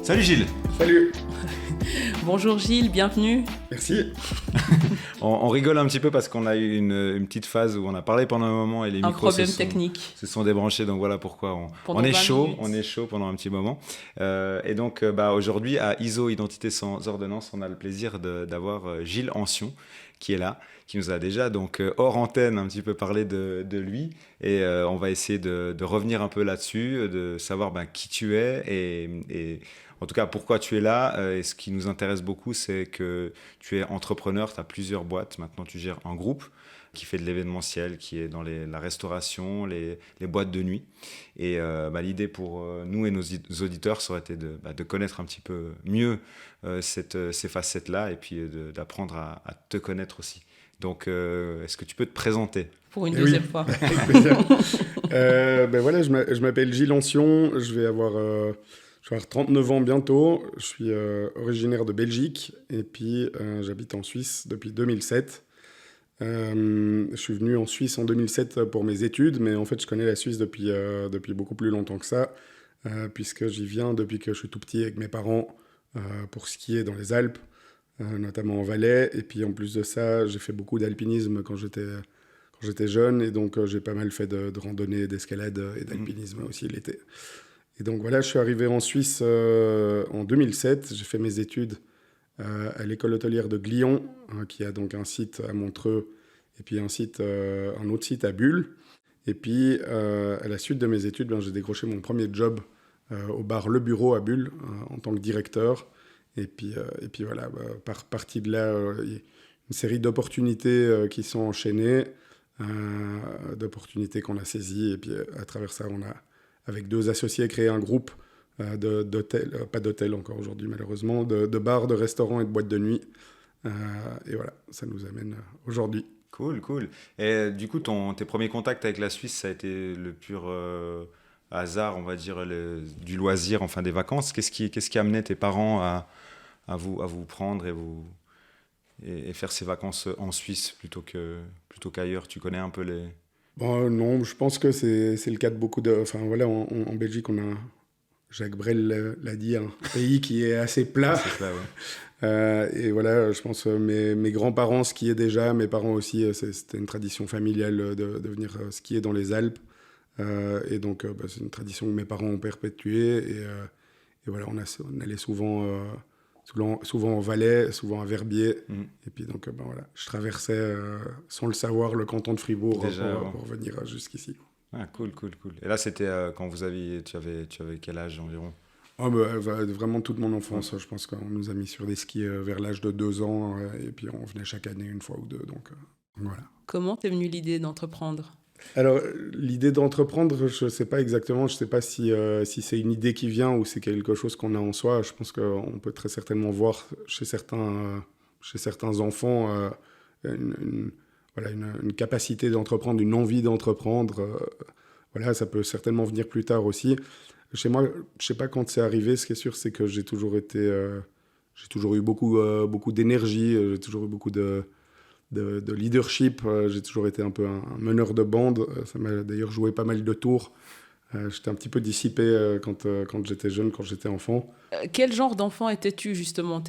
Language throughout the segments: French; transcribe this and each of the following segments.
Salut Gilles. Salut. Bonjour Gilles, bienvenue. Merci. On rigole un petit peu parce qu'on a eu une petite phase où on a parlé pendant un moment et les micros se sont débranchés, donc voilà pourquoi on est chaud pendant un petit moment. Et donc aujourd'hui à ISO Identité sans ordonnance, on a le plaisir d'avoir Gilles Ancion qui est là, qui nous a déjà donc hors antenne un petit peu parlé de lui et on va essayer de revenir un peu là-dessus, de savoir qui tu es et en tout cas, pourquoi tu es là et ce qui nous intéresse beaucoup, c'est que tu es entrepreneur, tu as plusieurs boîtes. Maintenant, tu gères un groupe qui fait de l'événementiel, qui est dans la restauration, les boîtes de nuit. Et l'idée pour nous et nos auditeurs, ça aurait été de connaître un petit peu mieux ces facettes-là et puis d'apprendre à te connaître aussi. Donc, est-ce que tu peux te présenter ? Pour une deuxième fois. Avec plaisir. Voilà, je m'appelle Gilles Ancion, je vais avoir 39 ans bientôt, je suis originaire de Belgique et puis j'habite en Suisse depuis 2007. Je suis venu en Suisse en 2007 pour mes études, mais en fait je connais la Suisse depuis beaucoup plus longtemps que ça, puisque j'y viens depuis que je suis tout petit avec mes parents pour skier dans les Alpes, notamment en Valais. Et puis en plus de ça, j'ai fait beaucoup d'alpinisme quand j'étais jeune, et donc j'ai pas mal fait de randonnée, d'escalade et d'alpinisme aussi l'été. Et donc voilà, je suis arrivé en Suisse en 2007. J'ai fait mes études à l'école hôtelière de Glion, qui a donc un site à Montreux et puis un autre site à Bulle. Et puis à la suite de mes études, j'ai décroché mon premier job au bar Le Bureau à Bulle en tant que directeur. Et puis voilà, partie de là, y a une série d'opportunités qui sont enchaînées, d'opportunités qu'on a saisies. Et puis à travers ça, on a, avec 2 associés, créé un groupe d'hôtels, pas d'hôtels encore aujourd'hui malheureusement, de bars, de restaurants et de boîtes de nuit. Et voilà, ça nous amène aujourd'hui. Cool. Et du coup, tes premiers contacts avec la Suisse, ça a été le pur hasard, on va dire, du loisir, enfin des vacances. Qu'est-ce qui amenait tes parents à vous prendre et faire ces vacances en Suisse plutôt qu'ailleurs? Tu connais un peu les... Bon, non, je pense que c'est le cas de beaucoup de... Enfin voilà, en Belgique, on a, Jacques Brel l'a dit, un pays qui est assez plat. C'est plat, ouais. Et voilà, je pense mes grands-parents skiaient déjà, mes parents aussi, c'était une tradition familiale de venir skier dans les Alpes. Et donc, c'est une tradition que mes parents ont perpétuée. Et voilà, on allait souvent en Valais, souvent à Verbier. Et puis donc, voilà, je traversais, sans le savoir, le canton de Fribourg pour venir jusqu'ici. Ah, cool. Et là, c'était quand tu avais quel âge environ? Vraiment toute mon enfance. Je pense qu'on nous a mis sur des skis vers l'âge de 2 ans. Et puis on venait chaque année, une fois ou deux. Donc voilà. Comment t'es venue l'idée d'entreprendre ? Alors, l'idée d'entreprendre, je ne sais pas exactement. Je ne sais pas si c'est une idée qui vient ou c'est quelque chose qu'on a en soi. Je pense qu'on peut très certainement voir chez certains enfants une capacité d'entreprendre, une envie d'entreprendre. Voilà, ça peut certainement venir plus tard aussi. Chez moi, je ne sais pas quand c'est arrivé. Ce qui est sûr, c'est que j'ai toujours eu beaucoup d'énergie. J'ai toujours eu beaucoup de leadership. J'ai toujours été un peu un meneur de bande. Ça m'a d'ailleurs joué pas mal de tours. J'étais un petit peu dissipé quand j'étais jeune, quand j'étais enfant. Quel genre d'enfant étais-tu, justement ?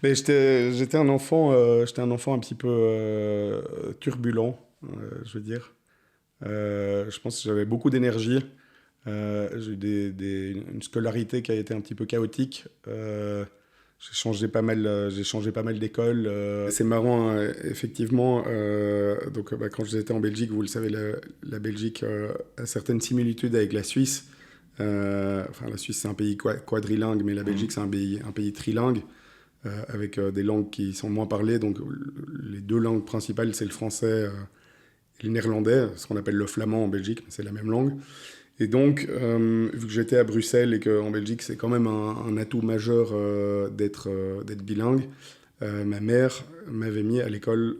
Mais j'étais un enfant un petit peu turbulent, je veux dire. Je pense que j'avais beaucoup d'énergie. J'ai eu une scolarité qui a été un petit peu chaotique. J'ai changé pas mal d'école. C'est marrant, effectivement. Quand j'étais en Belgique, vous le savez, la Belgique a certaines similitudes avec la Suisse. La Suisse, c'est un pays quadrilingue, mais la Belgique, c'est un pays trilingue, avec des langues qui sont moins parlées. Donc, les 2 langues principales, c'est le français et le néerlandais, ce qu'on appelle le flamand en Belgique, mais c'est la même langue. Et donc, vu que j'étais à Bruxelles et qu'en Belgique, c'est quand même un atout majeur d'être bilingue, ma mère m'avait mis à l'école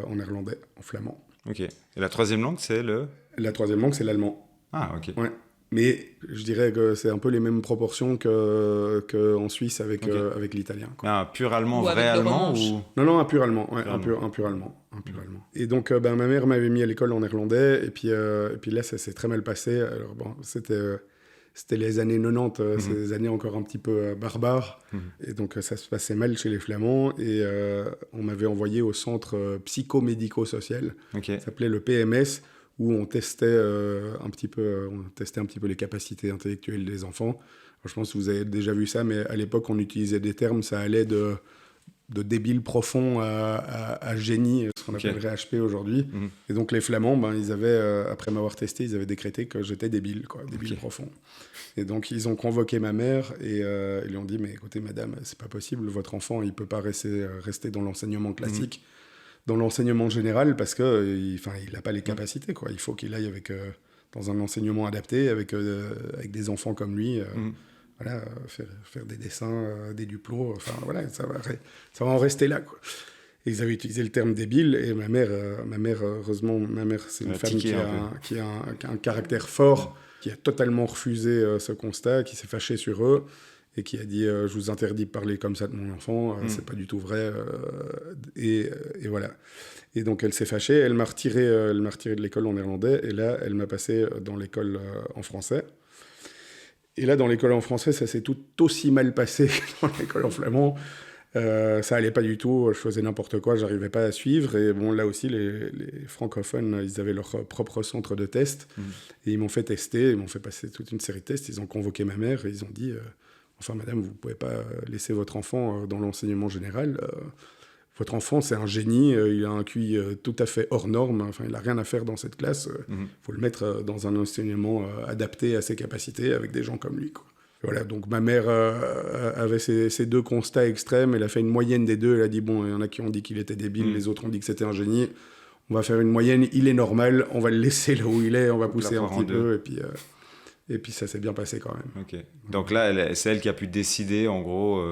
en néerlandais, en flamand. Ok. Et la 3e langue, c'est le... La 3e langue, c'est l'allemand. Ah, ok. Ouais. Mais je dirais que c'est un peu les mêmes proportions qu'en Suisse avec l'italien. Un pur allemand, vrai allemand ou... Non, un pur allemand. Ouais, un pur allemand. Et donc, ma mère m'avait mis à l'école en néerlandais. Et puis là, ça s'est très mal passé. Alors bon, c'était c'était les années 90, ces années encore un petit peu barbares. Et donc, ça se passait mal chez les Flamands. Et on m'avait envoyé au centre psychomédico-social. Ça s'appelait le PMS, où on testait un petit peu les capacités intellectuelles des enfants. Alors, je pense que vous avez déjà vu ça, mais à l'époque, on utilisait des termes, ça allait de débile profond à génie, ce qu'on appellerait HP aujourd'hui. Et donc les Flamands, ils avaient, après m'avoir testé, ils avaient décrété que j'étais débile, débile profond. Et donc ils ont convoqué ma mère et ils lui ont dit, mais écoutez madame, c'est pas possible, votre enfant il peut pas rester dans l'enseignement classique, dans l'enseignement général, parce que il a pas les capacités, il faut qu'il aille dans un enseignement adapté avec des enfants comme lui. Voilà, faire des dessins, des duplos, ça va en rester là, quoi. Et ils avaient utilisé le terme débile, et ma mère, heureusement, c'est une femme qui a un caractère fort, qui a totalement refusé ce constat, qui s'est fâchée sur eux, et qui a dit je vous interdis de parler comme ça de mon enfant, c'est pas du tout vrai, et voilà. Et donc elle s'est fâchée, elle m'a retiré de l'école en néerlandais, et là elle m'a passé dans l'école en français. Et là, dans l'école en français, ça s'est tout aussi mal passé que dans l'école en flamand. Ça allait pas du tout, je faisais n'importe quoi, j'arrivais pas à suivre. Et bon, là aussi, les francophones, ils avaient leur propre centre de test. Et ils m'ont fait tester, ils m'ont fait passer toute une série de tests. Ils ont convoqué ma mère et ils ont dit enfin, madame, vous pouvez pas laisser votre enfant dans l'enseignement général. Votre enfant, c'est un génie, il a un QI tout à fait hors norme, il n'a rien à faire dans cette classe. Faut le mettre dans un enseignement adapté à ses capacités, avec des gens comme lui, quoi. Voilà, donc ma mère avait ces deux constats extrêmes, elle a fait une moyenne des deux, elle a dit, bon, il y en a qui ont dit qu'il était débile, les autres ont dit que c'était un génie, on va faire une moyenne, il est normal, on va le laisser là où il est, on va pousser un petit peu, et puis ça s'est bien passé quand même. Okay. Donc là, c'est elle qui a pu décider, en gros...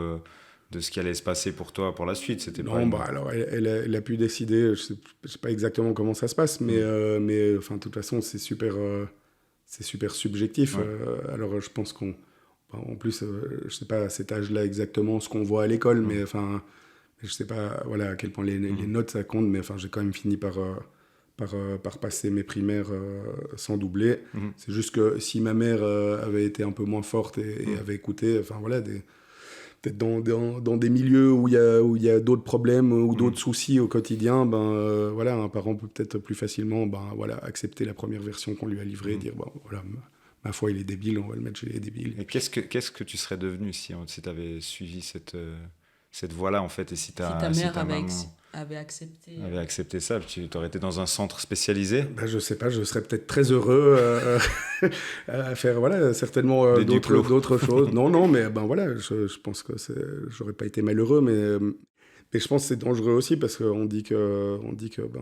de ce qui allait se passer pour toi pour la suite, c'était pas... Non, alors elle a pu décider, je sais pas exactement comment ça se passe, mais de toute façon c'est super subjectif. Alors je pense en plus, je sais pas à cet âge-là exactement ce qu'on voit à l'école, mais je sais pas à quel point les notes ça compte, mais j'ai quand même fini par passer mes primaires sans doubler. C'est juste que si ma mère avait été un peu moins forte et avait écouté, peut-être dans des milieux où il y a d'autres problèmes ou d'autres soucis au quotidien, un parent peut peut-être plus facilement accepter la première version qu'on lui a livrée, dire ma foi il est débile, on va le mettre chez les débiles. Et qu'est-ce que tu serais devenu si tu avais suivi cette voie-là, en fait, et si ta mère avait accepté ça, tu aurais été dans un centre spécialisé? Je sais pas, je serais peut-être très heureux à faire certainement d'autres choses. Non, mais je pense que j'aurais pas été malheureux, mais je pense que c'est dangereux aussi parce qu'on dit que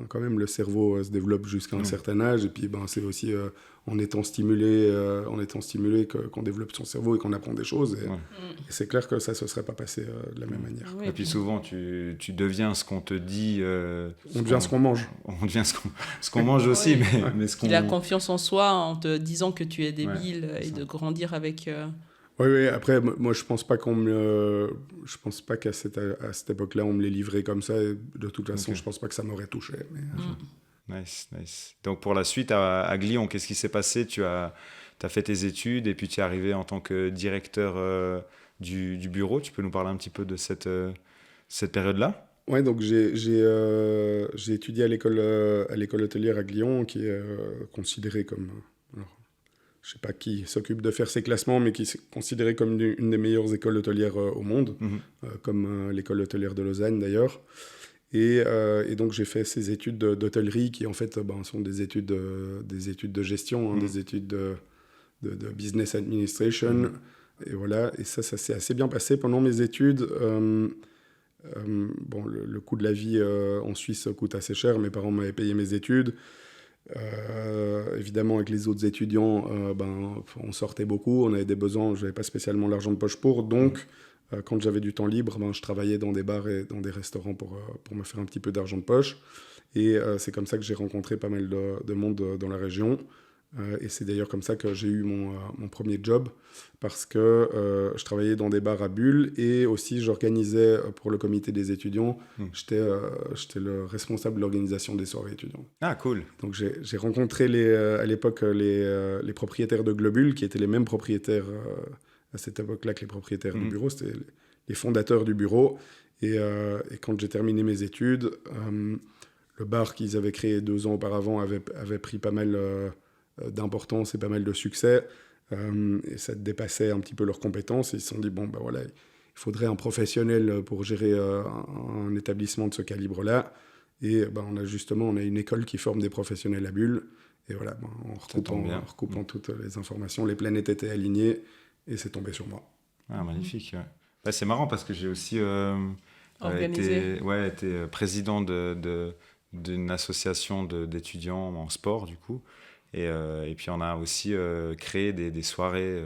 quand même le cerveau se développe jusqu'à un certain âge, et puis c'est aussi en étant stimulé qu'on développe son cerveau et qu'on apprend des choses, et c'est clair que ça se serait pas passé de la même manière. Et puis souvent tu deviens ce qu'on te dit, on devient ce qu'on mange. On devient ce qu'on mange aussi, mais ce qu'on... Il a confiance en soi en te disant que tu es débile, et de grandir avec... Oui, après, moi, je pense pas qu'à cette époque-là, on me l'ait livré comme ça. Et de toute façon, je pense pas que ça m'aurait touché. Mais... Nice. Donc, pour la suite, à Glion, qu'est-ce qui s'est passé? Tu as fait tes études et puis tu es arrivé en tant que directeur du bureau. Tu peux nous parler un petit peu de cette période-là? Ouais, donc j'ai étudié à l'école hôtelière à Glion, qui est considérée comme... je ne sais pas qui s'occupe de faire ces classements, mais qui est considérée comme une des meilleures écoles hôtelières au monde, comme l'école hôtelière de Lausanne d'ailleurs. Et donc j'ai fait ces études d'hôtellerie qui en fait sont des études de gestion, des études de business administration. Et voilà, et ça s'est assez bien passé pendant mes études. Le coût de la vie en Suisse coûte assez cher, mes parents m'avaient payé mes études. Évidemment avec les autres étudiants on sortait beaucoup, on avait des besoins, je n'avais pas spécialement l'argent de poche pour, donc quand j'avais du temps libre, je travaillais dans des bars et dans des restaurants pour me faire un petit peu d'argent de poche, et c'est comme ça que j'ai rencontré pas mal de monde dans la région, Et c'est d'ailleurs comme ça que j'ai eu mon premier job, parce que je travaillais dans des bars à Bulle et aussi j'organisais pour le comité des étudiants. J'étais le responsable de l'organisation des soirées étudiants. Ah, cool. Donc j'ai rencontré à l'époque les propriétaires de Globule, qui étaient les mêmes propriétaires à cette époque-là que les propriétaires du bureau. C'était les fondateurs du bureau. Et quand j'ai terminé mes études, le bar qu'ils avaient créé 2 ans auparavant avait pris pas mal d'importance et pas mal de succès. Et ça dépassait un petit peu leurs compétences. Et ils se sont dit, bon, ben voilà, il faudrait un professionnel pour gérer un établissement de ce calibre-là. Et on a une école qui forme des professionnels à Bulle. Et voilà, en recoupant toutes les informations, les planètes étaient alignées et c'est tombé sur moi. Ah, magnifique. Ouais. Bah, c'est marrant parce que j'ai aussi été président d'une association d'étudiants en sport, du coup. Et puis on a aussi créé des soirées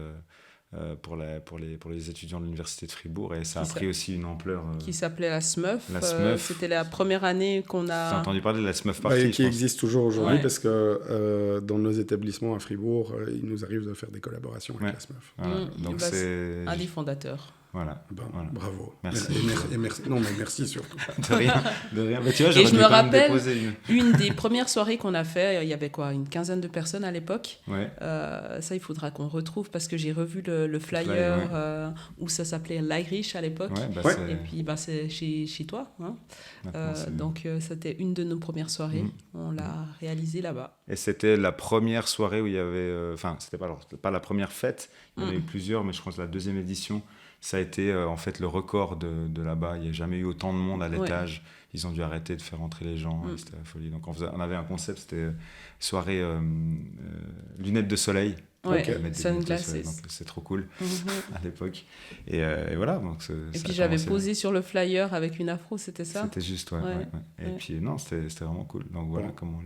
pour les étudiants de l'université de Fribourg, et ça a pris aussi une ampleur. Qui s'appelait la SMUF. C'était la première année qu'on a... J'ai entendu parler de la SMUF Party. Qui existe toujours aujourd'hui, parce que dans nos établissements à Fribourg, il nous arrive de faire des collaborations avec la SMUF. Voilà. Donc c'est un des fondateurs. Voilà. Bravo. Merci. Merci. Non, mais merci surtout. De rien. Mais tu vois, et je me rappelle une des premières soirées qu'on a fait, il y avait une 15aine de personnes à l'époque. Ouais. Ça, il faudra qu'on retrouve, parce que j'ai revu le flyer où ça s'appelait l'Irish à l'époque. Et puis c'est chez toi. Hein. Donc c'était une de nos premières soirées. On l'a réalisée là-bas. Et c'était la première soirée où il y avait... c'était pas la première fête. Il y en a eu plusieurs, mais je pense que la deuxième édition... Ça a été en fait le record de là-bas. Il n'y a jamais eu autant de monde à l'étage. Ils ont dû arrêter de faire entrer les gens. C'était la folie. Donc on avait un concept, c'était soirée lunettes de soleil. Sunglasses. Donc c'est trop cool à l'époque. Et voilà. Donc et puis j'avais posé sur le flyer avec une afro, c'était ça ? C'était juste, ouais. Et puis non, c'était vraiment cool. Donc voilà comment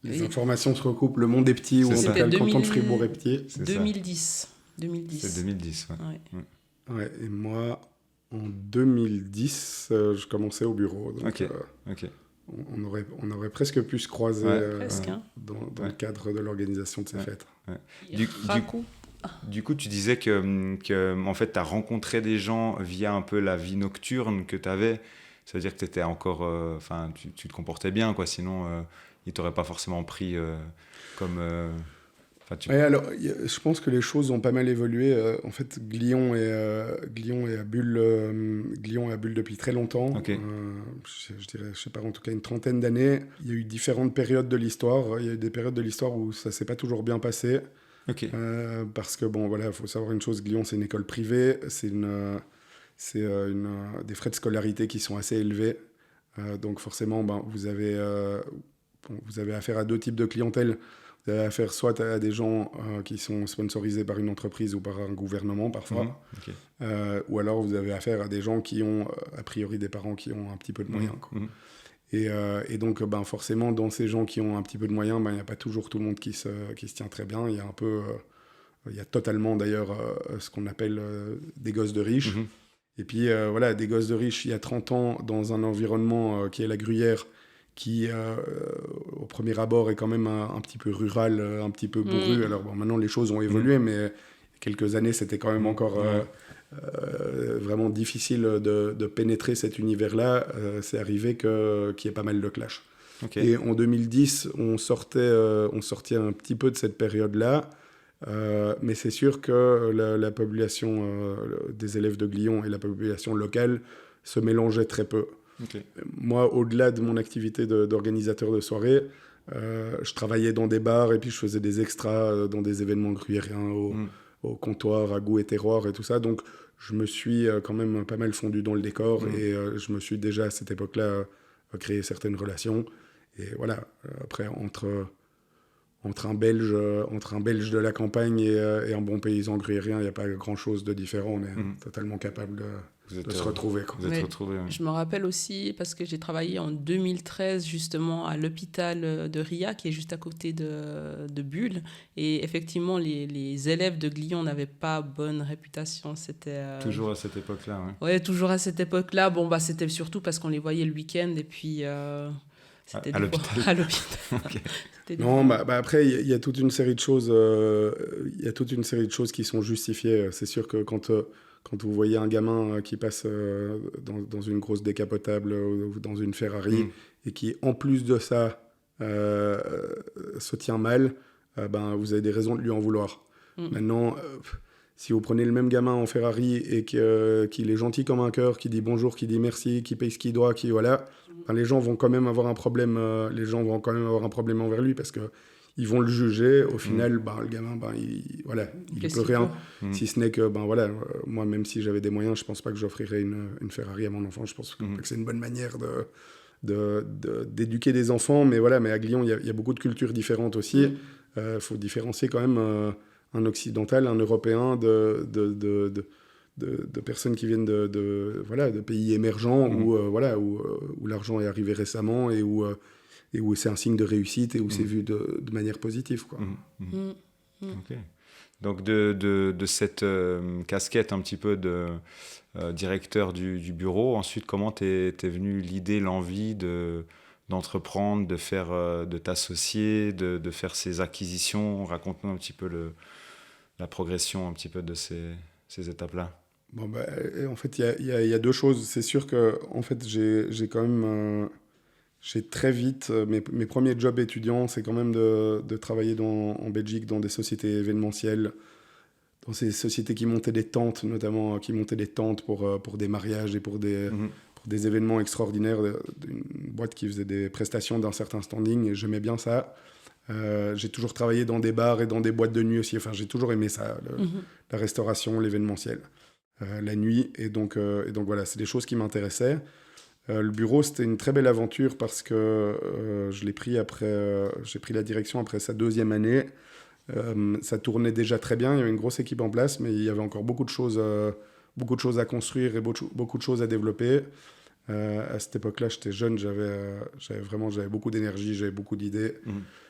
les informations se recoupent. Le monde est petit, ou en tout cas le canton de Fribourg est petit. 2010. C'est 2010, Ouais, et moi, en 2010, je commençais au bureau. Donc, on aurait presque pu se croiser dans le cadre de l'organisation de ces fêtes. Ouais. Du coup, tu disais que en fait, tu as rencontré des gens via un peu la vie nocturne que tu avais. Ça veut dire que tu étais encore... tu te comportais bien, quoi. Sinon, ils ne t'auraient pas forcément pris comme... alors, je pense que les choses ont pas mal évolué. En fait, Glion est à Bulle depuis très longtemps. Okay. Je dirais, je sais pas, en tout cas une trentaine d'années. Il y a eu différentes périodes de l'histoire. Il y a eu des périodes de l'histoire où ça s'est pas toujours bien passé. Okay. Parce que faut savoir une chose. Glion, c'est une école privée. C'est des frais de scolarité qui sont assez élevés. Donc forcément, vous avez affaire à 2 types de clientèle. Vous avez affaire soit à des gens qui sont sponsorisés par une entreprise ou par un gouvernement parfois, ou alors vous avez affaire à des gens qui ont a priori des parents qui ont un petit peu de moyens. Et donc forcément, dans ces gens qui ont un petit peu de moyens, il n'y a pas toujours tout le monde qui se tient très bien. Il y a un peu, il y a totalement d'ailleurs ce qu'on appelle des gosses de riches. Et puis des gosses de riches il y a 30 ans dans un environnement qui est la Gruyère, qui au premier abord est quand même un petit peu rural, un petit peu bourru. Alors maintenant les choses ont évolué, mais il y a quelques années c'était quand même encore vraiment difficile de pénétrer cet univers-là. C'est arrivé qu'il y ait pas mal de clash. Et en 2010, on sortait un petit peu de cette période-là, mais c'est sûr que la population des élèves de Glion et la population locale se mélangeaient très peu. Moi, au-delà de mon activité d'organisateur de soirée, je travaillais dans des bars et puis je faisais des extras dans des événements gruyériens au comptoir, à goût et terroir et tout ça. Donc, je me suis quand même pas mal fondu dans le décor et je me suis déjà à cette époque-là créé certaines relations. Et voilà, après, entre un Belge de la campagne et un bon paysan gruyérien, il n'y a pas grand-chose de différent. On est totalement capable de se retrouver. Je me rappelle aussi, parce que j'ai travaillé en 2013 justement à l'hôpital de Ria, qui est juste à côté de Bulle. Et effectivement, les élèves de Glion n'avaient pas bonne réputation. C'était, toujours à cette époque-là, ouais, toujours à cette époque-là. C'était surtout parce qu'on les voyait le week-end et puis... C'était à l'hôpital. Okay. Non, après, il y a toute une série de choses. Il y a toute une série de choses qui sont justifiées. C'est sûr que quand vous voyez un gamin qui passe dans une grosse décapotable ou dans une Ferrari et qui, en plus de ça, se tient mal, vous avez des raisons de lui en vouloir. Maintenant, si vous prenez le même gamin en Ferrari et qu'il est gentil comme un cœur, qui dit bonjour, qui dit merci, qui paye ce qu'il doit, les gens vont quand même avoir un problème. Les gens vont quand même avoir un problème envers lui parce que ils vont le juger. Au final, le gamin, il peut rien. Si ce n'est que, moi, même si j'avais des moyens, je pense pas que j'offrirais une Ferrari à mon enfant. Je pense que c'est une bonne manière d'éduquer des enfants. Mais à Glion, il y a beaucoup de cultures différentes aussi. Faut différencier quand même un occidental, un européen de personnes qui viennent de pays émergents où l'argent est arrivé récemment et où c'est un signe de réussite et où c'est vu de manière positive, quoi. Okay. Donc de cette casquette un petit peu de directeur du bureau, ensuite comment t'es venue l'idée, l'envie d'entreprendre, de t'associer, de faire ces acquisitions? Raconte-nous un petit peu la progression un petit peu de ces étapes-là. En fait, il y a deux choses. C'est sûr que en fait, j'ai quand même... j'ai très vite... mes premiers jobs étudiants, c'est quand même de travailler en Belgique dans des sociétés événementielles, dans ces sociétés qui montaient des tentes, notamment qui montaient des tentes pour des mariages et pour des événements extraordinaires, une boîte qui faisait des prestations d'un certain standing, et j'aimais bien ça. J'ai toujours travaillé dans des bars et dans des boîtes de nuit aussi. Enfin, j'ai toujours aimé ça, la restauration, l'événementiel, la nuit. Et donc voilà, c'est des choses qui m'intéressaient. Le bureau, c'était une très belle aventure parce que je l'ai pris j'ai pris la direction après sa 2e année. Ça tournait déjà très bien. Il y avait une grosse équipe en place, mais il y avait encore beaucoup de choses à construire et beaucoup de choses à développer. À cette époque-là, j'étais jeune, j'avais beaucoup d'énergie, j'avais beaucoup d'idées.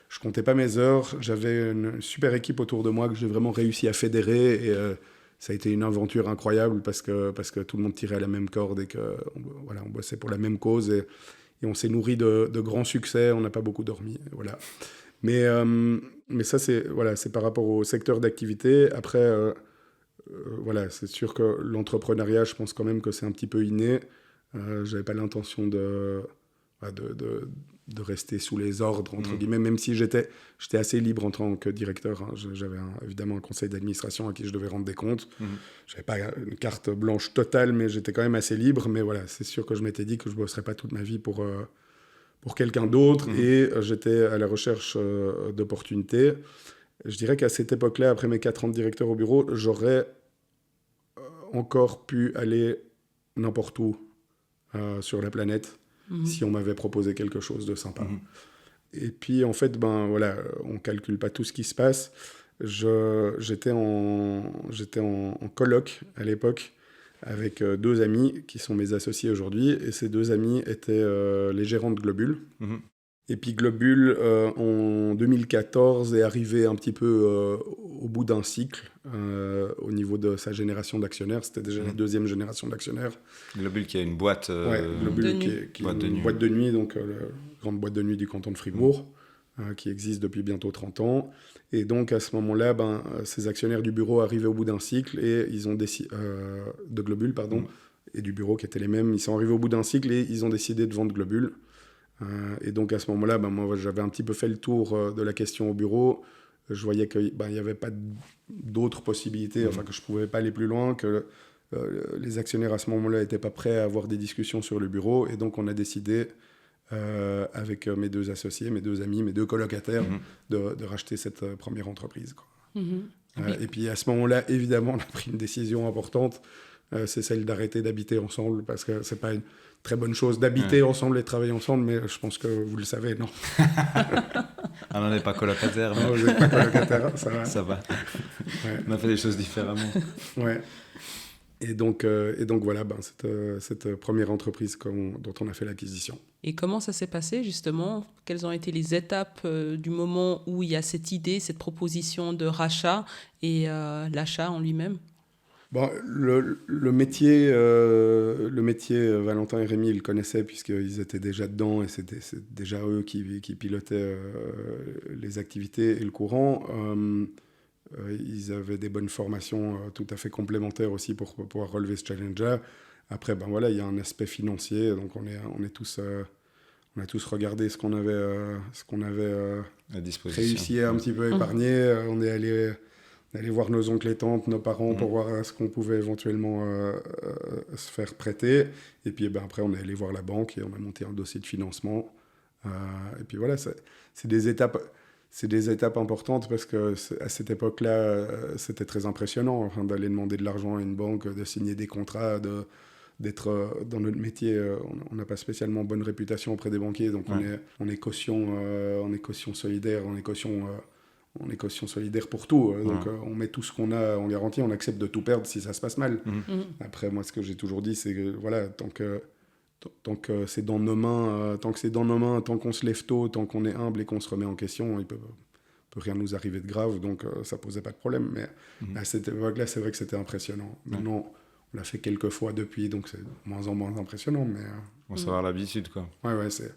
Je comptais pas mes heures. J'avais une super équipe autour de moi que j'ai vraiment réussi à fédérer. Et ça a été une aventure incroyable parce que tout le monde tirait à la même corde et on bossait pour la même cause. Et on s'est nourri de grands succès. On n'a pas beaucoup dormi. Voilà. Mais ça, c'est par rapport au secteur d'activité. Après, c'est sûr que l'entrepreneuriat, je pense quand même que c'est un petit peu inné. J'avais pas l'intention de rester sous les ordres, entre guillemets, même si j'étais assez libre en tant que directeur. J'avais évidemment un conseil d'administration à qui je devais rendre des comptes. J'avais pas une carte blanche totale, mais j'étais quand même assez libre. Mais c'est sûr que je m'étais dit que je bosserais pas toute ma vie pour quelqu'un d'autre, et j'étais à la recherche d'opportunités. Je dirais qu'à cette époque-là, après mes 4 ans de directeur au bureau, j'aurais encore pu aller n'importe où sur la planète si on m'avait proposé quelque chose de sympa. Et puis, en fait, on calcule pas tout ce qui se passe. J'étais en coloc à l'époque avec 2 amis qui sont mes associés aujourd'hui. Et ces 2 amis étaient les gérants de Globule. Et puis Globule, en 2014, est arrivé un petit peu au bout d'un cycle au niveau de sa génération d'actionnaires. C'était déjà la 2e génération d'actionnaires. Globule qui a une boîte, Globule qui est une boîte de nuit, donc la grande boîte de nuit du canton de Fribourg, qui existe depuis bientôt 30 ans. Et donc à ce moment-là, ces actionnaires du bureau arrivaient au bout d'un cycle et ils ont de Globule, et du bureau qui étaient les mêmes. Ils sont arrivés au bout d'un cycle et ils ont décidé de vendre Globule. Et donc à ce moment-là, moi j'avais un petit peu fait le tour de la question au bureau. Je voyais qu'il n'y avait pas d'autres possibilités, que je ne pouvais pas aller plus loin, que les actionnaires à ce moment-là n'étaient pas prêts à avoir des discussions sur le bureau. Et donc on a décidé, avec mes 2 associés, mes 2 amis, mes 2 colocataires, de racheter cette première entreprise, quoi. Et puis à ce moment-là, évidemment, on a pris une décision importante. C'est celle d'arrêter d'habiter ensemble, parce que c'est pas une très bonne chose d'habiter ensemble et de travailler ensemble, mais je pense que vous le savez, non? On n'est pas colocataire. Non, vous n'êtes pas colocataire, ça va. Ça va. On a fait des choses différemment. Ouais. Et donc voilà, cette première entreprise dont on a fait l'acquisition. Et comment ça s'est passé, justement? Quelles ont été les étapes du moment où il y a cette idée, cette proposition de rachat et l'achat en lui-même? Bon, le métier, Valentin et Rémi, ils le connaissaient puisqu'ils étaient déjà dedans et c'est déjà eux qui pilotaient les activités et le courant. Ils avaient des bonnes formations tout à fait complémentaires aussi pour pouvoir relever ce challenge-là. Après, ben voilà, il y a un aspect financier, donc on a tous regardé ce qu'on avait réussi à un petit peu épargner. On est allé voir nos oncles et tantes, nos parents, pour voir ce qu'on pouvait éventuellement se faire prêter. Et puis après, on est allé voir la banque et on a monté un dossier de financement. Et puis voilà, c'est des étapes importantes parce qu'à cette époque-là, c'était très impressionnant d'aller demander de l'argent à une banque, de signer des contrats, d'être dans notre métier. On n'a pas spécialement bonne réputation auprès des banquiers, donc on est caution solidaire, on est caution solidaire pour tout. Donc on met tout ce qu'on a en garantie, on accepte de tout perdre si ça se passe mal. Après, moi, ce que j'ai toujours dit, c'est que voilà, tant que c'est dans nos mains, tant qu'on se lève tôt, tant qu'on est humble et qu'on se remet en question, il peut rien nous arriver de grave, donc ça posait pas de problème. Mais à cette époque-là, c'est vrai que c'était impressionnant. Maintenant, on l'a fait quelques fois depuis, donc c'est de moins en moins impressionnant. Mais on va avoir l'habitude, quoi. Ouais, c'est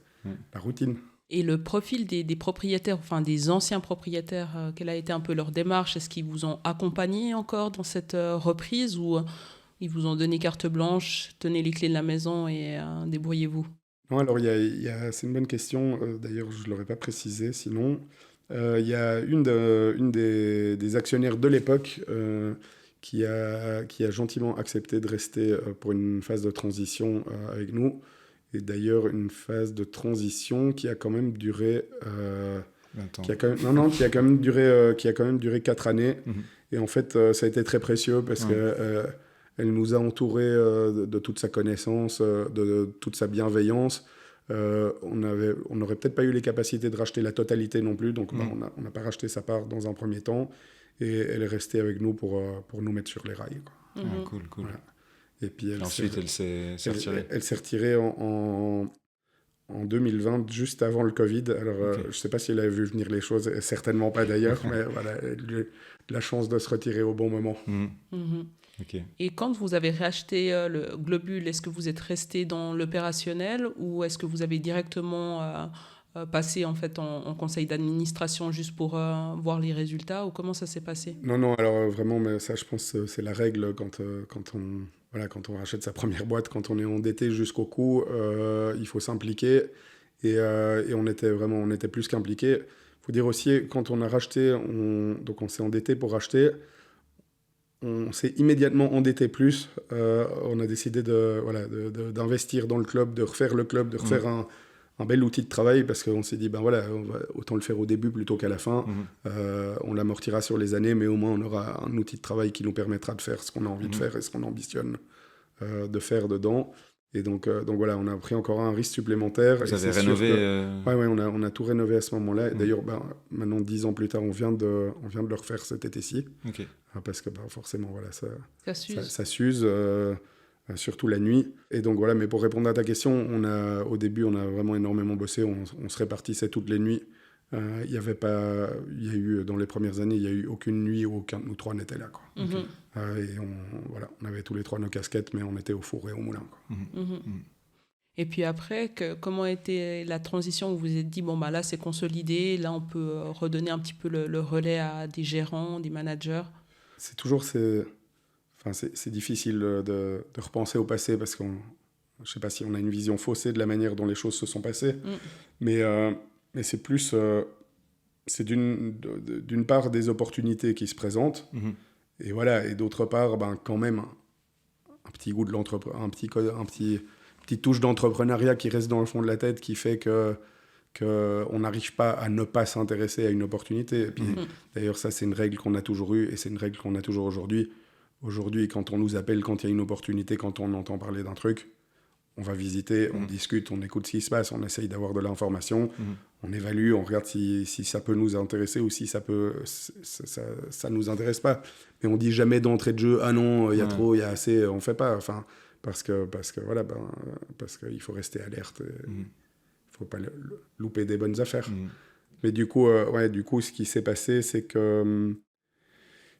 la routine. Et le profil des propriétaires, enfin des anciens propriétaires, quelle a été un peu leur démarche? Est-ce qu'ils vous ont accompagné encore dans cette reprise ou ils vous ont donné carte blanche, tenez les clés de la maison et débrouillez-vous? Non, alors c'est une bonne question. D'ailleurs, je ne l'aurais pas précisé sinon. Il y a une des actionnaires de l'époque qui a gentiment accepté de rester pour une phase de transition avec nous. Et d'ailleurs, une phase de transition qui a quand même duré... qui a quand même duré 4 années. Et en fait, ça a été très précieux parce que elle nous a entourés de toute sa connaissance, de toute sa bienveillance. On n'aurait peut-être pas eu les capacités de racheter la totalité non plus, donc on n'a pas racheté sa part dans un premier temps. Et elle est restée avec nous pour nous mettre sur les rails, quoi. Cool. Voilà. Et puis ensuite, elle s'est retirée. Elle s'est retirée en 2020, juste avant le Covid. Alors, je ne sais pas si elle avait vu venir les choses, certainement pas d'ailleurs, mais voilà, elle a eu la chance de se retirer au bon moment. Et quand vous avez racheté le Globule, est-ce que vous êtes resté dans l'opérationnel ou est-ce que vous avez directement passé en fait en conseil d'administration juste pour voir les résultats, ou comment ça s'est passé? Non, alors vraiment, mais ça, je pense que c'est la règle quand on rachète sa première boîte, quand on est endetté jusqu'au cou, il faut s'impliquer. Et on était plus qu'impliqués. Il faut dire aussi, quand on a racheté, donc on s'est endetté pour racheter, on s'est immédiatement endetté plus. On a décidé d'investir dans le club, de refaire le club, de refaire un bel outil de travail, parce qu'on s'est dit, autant le faire au début plutôt qu'à la fin. On l'amortira sur les années, mais au moins on aura un outil de travail qui nous permettra de faire ce qu'on a envie de faire et ce qu'on ambitionne de faire dedans. Et donc voilà, on a pris encore un risque supplémentaire. Vous avez rénové on a tout rénové à ce moment-là. D'ailleurs, maintenant, 10 ans plus tard, on vient de le refaire cet été-ci. Parce que forcément, voilà, ça s'use, surtout la nuit. Et donc voilà, mais pour répondre à ta question, au début, on a vraiment énormément bossé. On se répartissait toutes les nuits. Dans les premières années, il n'y a eu aucune nuit où aucun de nous trois n'était là, quoi. Et on avait tous les trois nos casquettes, mais on était au four et au moulin, quoi. Et puis après, comment était la transition où vous vous êtes dit, là c'est consolidé, là on peut redonner un petit peu le relais à des gérants, des managers? C'est toujours... c'est difficile de repenser au passé parce je ne sais pas si on a une vision faussée de la manière dont les choses se sont passées, mais c'est plus... c'est d'une part des opportunités qui se présentent, et voilà, et d'autre part, quand même, un petit goût de l'entreprise, petite touche d'entrepreneuriat qui reste dans le fond de la tête, qui fait qu'on n'arrive pas à ne pas s'intéresser à une opportunité. Et puis, d'ailleurs, ça, c'est une règle qu'on a toujours eue, et c'est une règle qu'on a toujours aujourd'hui. Aujourd'hui, quand on nous appelle, quand il y a une opportunité, quand on entend parler d'un truc, on va visiter, on discute, on écoute ce qui se passe, on essaye d'avoir de l'information, on évalue, on regarde si ça peut nous intéresser ou si ça nous intéresse pas. Mais on dit jamais d'entrée de jeu, ah non, il y a trop, il y a assez, on fait pas. Enfin, parce qu'il faut rester alerte, il faut pas louper des bonnes affaires. Mais du coup, ce qui s'est passé, c'est que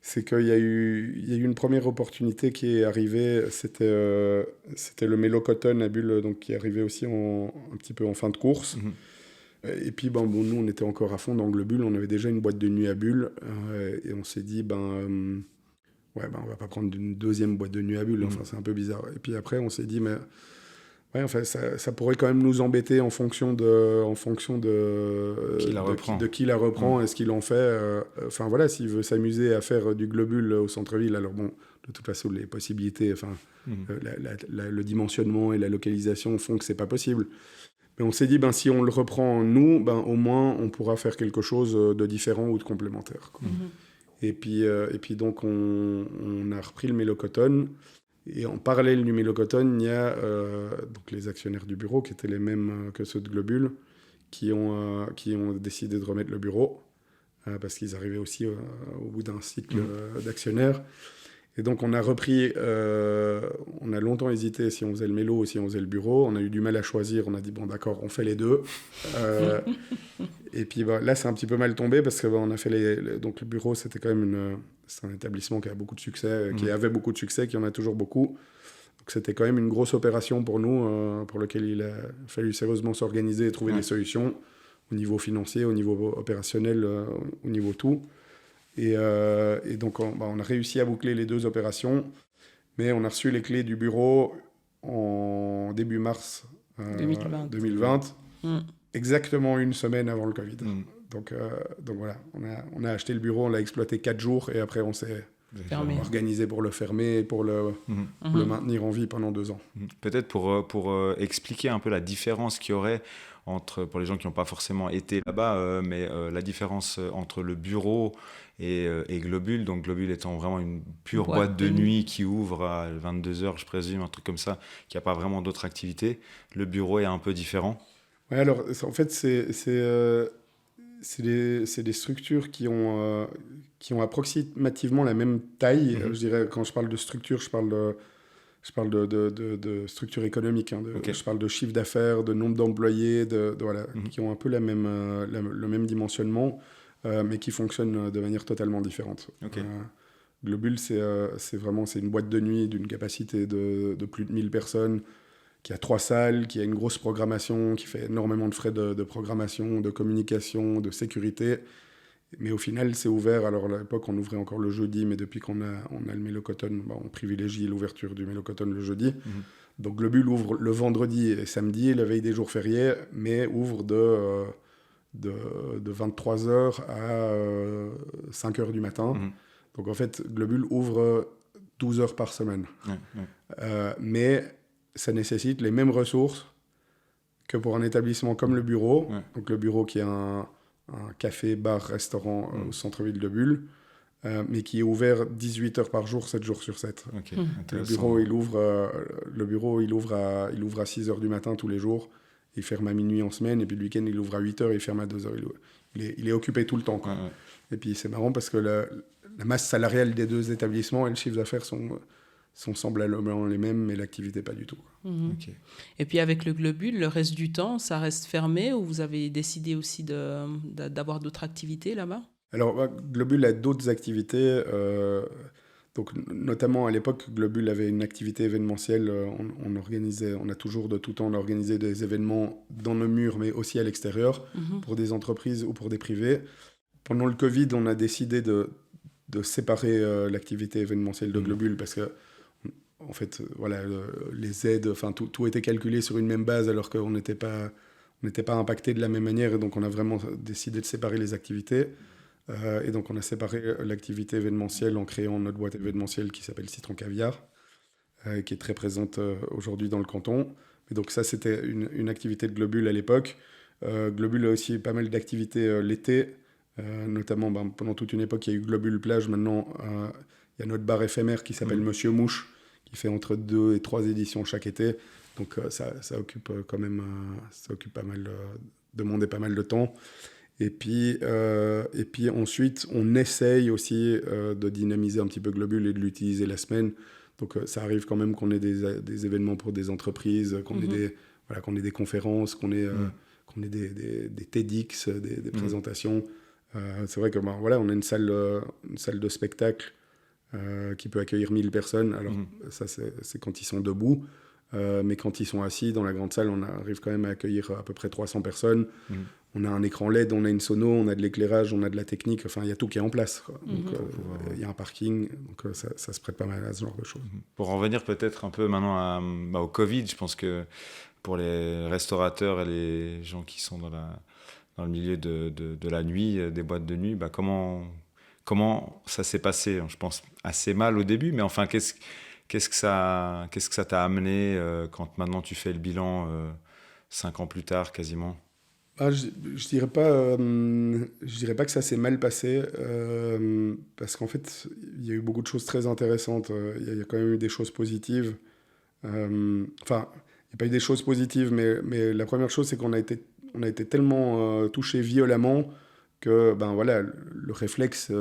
c'est qu'il y a eu une première opportunité qui est arrivée, c'était le Mélocotton à Bulle, donc qui est arrivé aussi un petit peu en fin de course. Et puis nous on était encore à fond dans Globule, on avait déjà une boîte de nuit à Bulle, et on s'est dit on va pas prendre une deuxième boîte de nuit à Bulle, enfin c'est un peu bizarre. Et puis après on s'est dit ça pourrait quand même nous embêter en fonction de qui la reprend et ce qu'il en fait. S'il veut s'amuser à faire du globule au centre-ville, alors bon, de toute façon, les possibilités, le dimensionnement et la localisation font que c'est pas possible. Mais on s'est dit, si on le reprend nous, au moins on pourra faire quelque chose de différent ou de complémentaire, quoi. Et puis donc on a repris le Mélocotton. Et en parallèle du Mélocotton, il y a donc les actionnaires du bureau, qui étaient les mêmes que ceux de Globule, qui ont décidé de remettre le bureau, parce qu'ils arrivaient aussi au bout d'un cycle d'actionnaires. Et donc on a repris, on a longtemps hésité si on faisait le mélo ou si on faisait le bureau. On a eu du mal à choisir, on a dit d'accord, on fait les deux. Et puis là c'est un petit peu mal tombé, parce que on a fait donc le bureau, c'était quand même c'est un établissement qui a beaucoup de succès, qui avait beaucoup de succès, qui en a toujours beaucoup. Donc c'était quand même une grosse opération pour nous, pour laquelle il a fallu sérieusement s'organiser et trouver des solutions au niveau financier, au niveau opérationnel, au niveau tout. Et donc on a réussi à boucler les deux opérations, mais on a reçu les clés du bureau en début mars 2020, exactement une semaine avant le Covid. Donc voilà, on a acheté le bureau, on l'a exploité 4 jours, et après on s'est organisé pour le fermer et pour le maintenir en vie pendant 2 ans. Peut-être pour expliquer un peu la différence qu'il y aurait pour les gens qui n'ont pas forcément été là-bas, mais la différence entre le bureau et Globule. Donc Globule étant vraiment une pure boîte de nuit qui ouvre à 22h, je présume, un truc comme ça, qui n'a pas vraiment d'autres activités. Le bureau est un peu différent. Ouais, alors en fait c'est des structures qui ont approximativement la même taille. Je dirais, quand je parle de structure, je parle de structure économique. Je parle de chiffre d'affaires, de nombre d'employés, qui ont un peu le même dimensionnement, mais qui fonctionnent de manière totalement différente. Globule, c'est une boîte de nuit d'une capacité de plus de 1000 personnes, qui a 3 salles, qui a une grosse programmation, qui fait énormément de frais de programmation, de communication, de sécurité. Mais au final, c'est ouvert. Alors, à l'époque, on ouvrait encore le jeudi, mais depuis qu'on a le Mélocotton, on privilégie l'ouverture du Mélocotton le jeudi. Donc, Globule ouvre le vendredi et samedi, la veille des jours fériés, mais ouvre de 23h à 5h du matin. Donc, en fait, Globule ouvre 12 heures par semaine. Mais ça nécessite les mêmes ressources que pour un établissement comme le bureau. Donc, le bureau qui est un café, bar, restaurant au centre-ville de Bulle, mais qui est ouvert 18 heures par jour, 7 jours sur 7. Le bureau, il ouvre à 6 heures du matin tous les jours. Il ferme à minuit en semaine, et puis le week-end, il ouvre à 8 heures et il ferme à 2 heures. Il est occupé tout le temps, quoi. Et puis, c'est marrant parce que la masse salariale des deux établissements et le chiffre d'affaires sont semblablement les mêmes, mais l'activité pas du tout. Et puis avec le Globule, le reste du temps, ça reste fermé, ou vous avez décidé aussi d'avoir d'autres activités là-bas? Alors, Globule a d'autres activités. Donc, notamment à l'époque, Globule avait une activité événementielle. On a toujours de tout temps organisé des événements dans nos murs, mais aussi à l'extérieur, pour des entreprises ou pour des privés. Pendant le Covid, on a décidé de séparer l'activité événementielle de Globule, parce que en fait, les aides, tout était calculé sur une même base, alors qu'on n'était pas impacté de la même manière, et donc on a vraiment décidé de séparer les activités. Et donc on a séparé l'activité événementielle en créant notre boîte événementielle qui s'appelle Citron Caviar, qui est très présente aujourd'hui dans le canton. Et donc ça, c'était une activité de Globule à l'époque. Globule a aussi pas mal d'activités l'été, notamment pendant toute une époque, il y a eu Globule Plage. Maintenant, il y a notre bar éphémère qui s'appelle Monsieur Mouche, qui fait entre 2 et 3 éditions chaque été. Donc ça occupe quand même ça occupe pas mal de monde et pas mal de temps. Et puis ensuite, on essaye aussi de dynamiser un petit peu Globule et de l'utiliser la semaine. Donc ça arrive quand même qu'on ait des événements pour des entreprises, qu'on ait des conférences, qu'on ait des TEDx, des présentations. C'est vrai que voilà, on a une salle de spectacle qui peut accueillir 1000 personnes. Alors ça, c'est quand ils sont debout. Mais quand ils sont assis dans la grande salle, on arrive quand même à accueillir à peu près 300 personnes. On a un écran LED, on a une sono, on a de l'éclairage, on a de la technique. Enfin, il y a tout qui est en place, quoi. Donc, il y a un parking. Donc, ça se prête pas mal à ce genre de choses. Pour en revenir peut-être un peu maintenant au Covid, je pense que pour les restaurateurs et les gens qui sont dans le milieu de la nuit, des boîtes de nuit, comment ça s'est passé? Je pense assez mal au début, mais enfin, qu'est-ce que ça t'a amené quand maintenant tu fais le bilan 5 ans plus tard quasiment? Je dirais pas que ça s'est mal passé parce qu'en fait il y a eu beaucoup de choses très intéressantes. Il y a quand même eu des choses positives. Enfin, il n'y a pas eu des choses positives, mais la première chose, c'est qu'on a été tellement touché violemment que voilà, le réflexe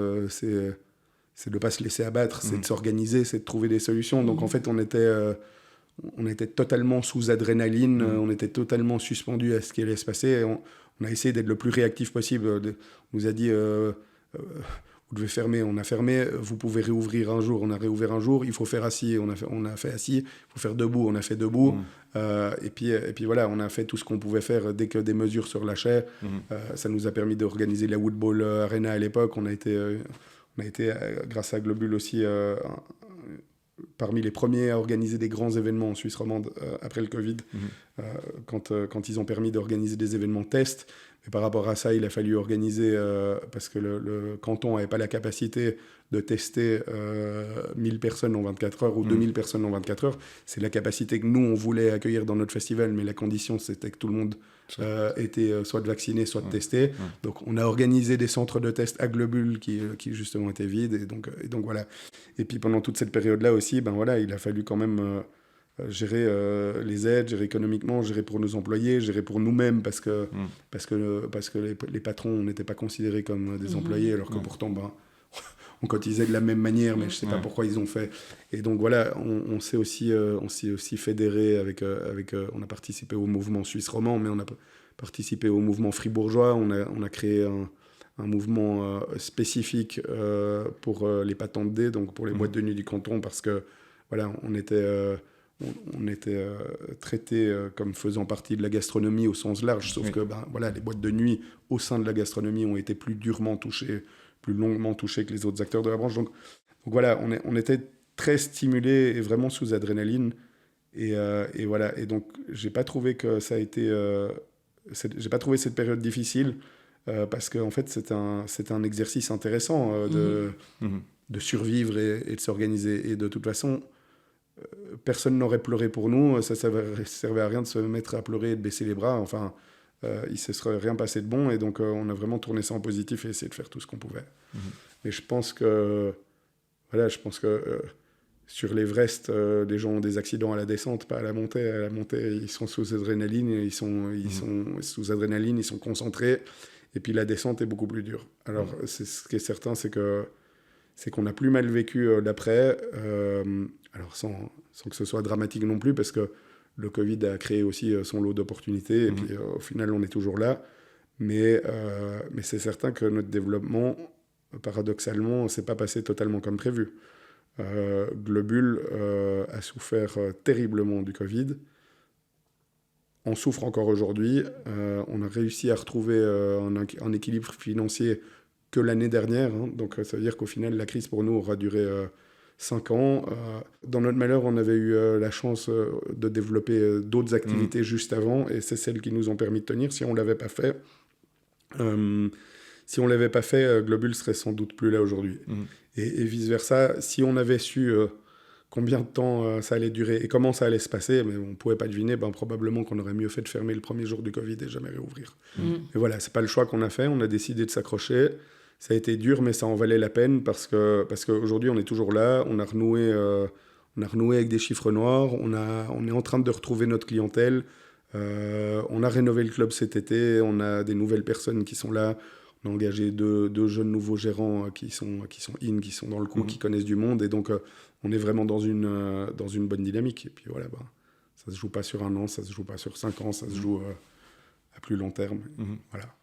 c'est de ne pas se laisser abattre, c'est de s'organiser, c'est de trouver des solutions. Donc en fait, on était totalement sous adrénaline, on était totalement suspendu à ce qui allait se passer. Et on a essayé d'être le plus réactif possible. On nous a dit vous devez fermer, on a fermé, vous pouvez réouvrir un jour, on a réouvert un jour, il faut faire assis, on a fait assis, il faut faire debout, on a fait debout. Et puis voilà, on a fait tout ce qu'on pouvait faire dès que des mesures se relâchaient. Ça nous a permis d'organiser la Woodball Arena à l'époque. On a été, grâce à Globule aussi, parmi les premiers à organiser des grands événements en Suisse romande après le Covid, quand ils ont permis d'organiser des événements tests. Mais par rapport à ça, il a fallu organiser, parce que le canton n'avait pas la capacité de tester 1000 personnes en 24 heures ou 2000 personnes en 24 heures. C'est la capacité que nous, on voulait accueillir dans notre festival, mais la condition, c'était que tout le monde était soit vacciné, soit testé. Donc, on a organisé des centres de tests à Globule qui justement étaient vides. Et donc voilà. Et puis, pendant toute cette période-là aussi, voilà, il a fallu quand même... gérer les aides, gérer économiquement, gérer pour nos employés, gérer pour nous-mêmes parce que les patrons n'étaient pas considérés comme des employés alors que pourtant on cotisait de la même manière, mais je ne sais pas pourquoi ils ont fait. Et donc voilà, on s'est aussi fédéré on a participé au mouvement suisse roman, mais on a participé au mouvement fribourgeois. On a créé un mouvement spécifique pour les patentes D, donc pour les boîtes de nuit du canton, parce que voilà, on était traités comme faisant partie de la gastronomie au sens large, sauf que voilà, les boîtes de nuit au sein de la gastronomie ont été plus durement touchées, plus longuement touchées que les autres acteurs de la branche. Donc voilà, on était très stimulés et vraiment sous adrénaline. Et voilà, et donc j'ai pas trouvé que ça a été... j'ai pas trouvé cette période difficile parce qu'en fait c'est un exercice intéressant de survivre et de s'organiser. Et de toute façon... personne n'aurait pleuré pour nous, ça servait à rien de se mettre à pleurer et de baisser les bras, enfin il ne se serait rien passé de bon, et donc on a vraiment tourné ça en positif et essayé de faire tout ce qu'on pouvait. Mais je pense que sur l'Everest, les gens ont des accidents à la descente, pas à la montée. À la montée, ils sont sous adrénaline, ils sont sous adrénaline, ils sont concentrés, et puis la descente est beaucoup plus dure. Alors ce qui est certain, c'est qu'on a plus mal vécu d'après, alors sans que ce soit dramatique non plus, parce que le Covid a créé aussi son lot d'opportunités, et puis au final on est toujours là, mais c'est certain que notre développement, paradoxalement, ne s'est pas passé totalement comme prévu. Globule a souffert terriblement du Covid, on souffre encore aujourd'hui, on a réussi à retrouver un équilibre financier que l'année dernière, donc ça veut dire qu'au final la crise pour nous aura duré 5 ans. Dans notre malheur, on avait eu la chance de développer d'autres activités juste avant, et c'est celles qui nous ont permis de tenir. Si on l'avait pas fait, Globule serait sans doute plus là aujourd'hui. Et vice versa, si on avait su combien de temps ça allait durer et comment ça allait se passer, mais on pouvait pas deviner, probablement qu'on aurait mieux fait de fermer le premier jour du Covid et jamais réouvrir. Mais voilà, c'est pas le choix qu'on a fait. On a décidé de s'accrocher. Ça a été dur, mais ça en valait la peine parce qu'aujourd'hui, on est toujours là. On a renoué avec des chiffres noirs. On est en train de retrouver notre clientèle. On a rénové le club cet été. On a des nouvelles personnes qui sont là. On a engagé deux jeunes nouveaux gérants qui sont dans le coup, qui connaissent du monde. Et donc, on est vraiment dans une bonne dynamique. Et puis voilà, ça se joue pas sur 1 an, ça se joue pas sur 5 ans, ça se joue à plus long terme. Voilà.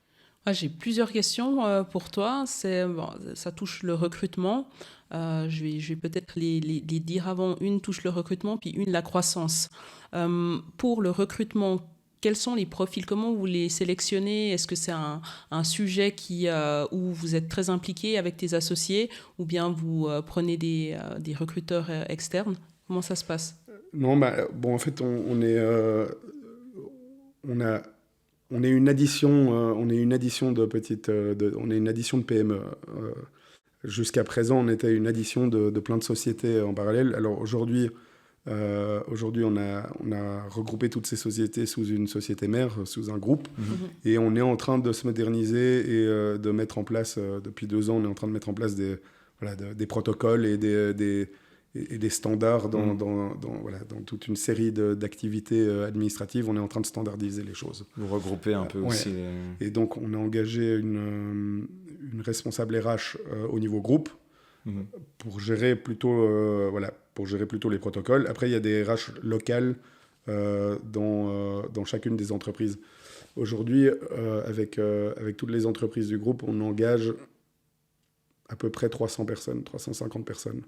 J'ai plusieurs questions pour toi. Ça touche le recrutement. Je vais peut-être les dire avant. Une touche le recrutement, puis une la croissance. Pour le recrutement, quels sont les profils? Comment vous les sélectionnez? Est-ce que c'est un sujet où vous êtes très impliqué avec tes associés, ou bien vous prenez des recruteurs externes? Comment ça se passe? Non, en fait, on est une addition, on est une addition de on est une addition de PME. Jusqu'à présent, on était une addition de plein de sociétés en parallèle. Alors aujourd'hui, on a regroupé toutes ces sociétés sous une société mère, sous un groupe, et on est en train de se moderniser et de mettre en place, depuis 2 ans, on est en train de mettre en place des protocoles et des standards dans toute une série d'activités administratives. On est en train de standardiser les choses. Vous regroupez un peu aussi. Et donc, on a engagé une responsable RH au niveau groupe pour gérer plutôt les protocoles. Après, il y a des RH locales dans chacune des entreprises. Aujourd'hui, avec toutes les entreprises du groupe, on engage à peu près 350 personnes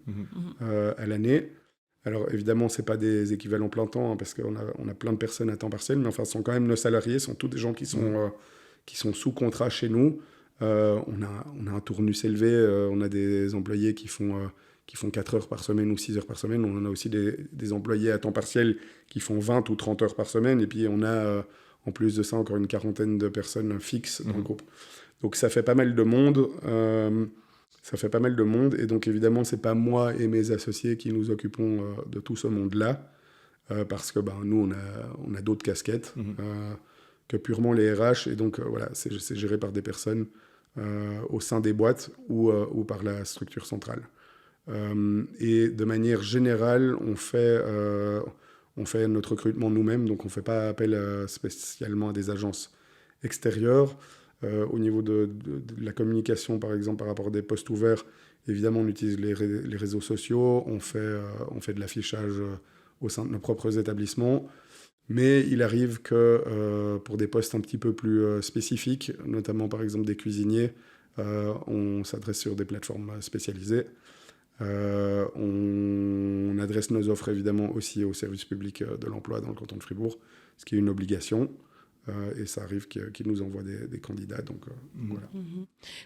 à l'année. Alors évidemment, ce n'est pas des équivalents plein temps, parce qu'on a plein de personnes à temps partiel, mais enfin, ce sont quand même nos salariés, ce sont tous des gens qui sont sous contrat chez nous. On a un tournus élevé, on a des employés qui font 4 heures par semaine ou 6 heures par semaine. On a aussi des employés à temps partiel qui font 20 ou 30 heures par semaine. Et puis on a, en plus de ça, encore une quarantaine de personnes fixes dans le groupe. Donc ça fait pas mal de monde. Et donc évidemment, c'est pas moi et mes associés qui nous occupons de tout ce monde-là, parce que nous, on a d'autres casquettes que purement les RH. Et donc c'est géré par des personnes au sein des boîtes ou par la structure centrale. Et de manière générale, on fait notre recrutement nous-mêmes, donc on ne fait pas appel spécialement à des agences extérieures. Au niveau de la communication, par exemple, par rapport à des postes ouverts, évidemment, on utilise les réseaux sociaux, on fait de l'affichage au sein de nos propres établissements. Mais il arrive que pour des postes un petit peu plus spécifiques, notamment par exemple des cuisiniers, on s'adresse sur des plateformes spécialisées. On adresse nos offres évidemment aussi au service public de l'emploi dans le canton de Fribourg, ce qui est une obligation. Et ça arrive qu'ils nous envoient des candidats. Donc, voilà.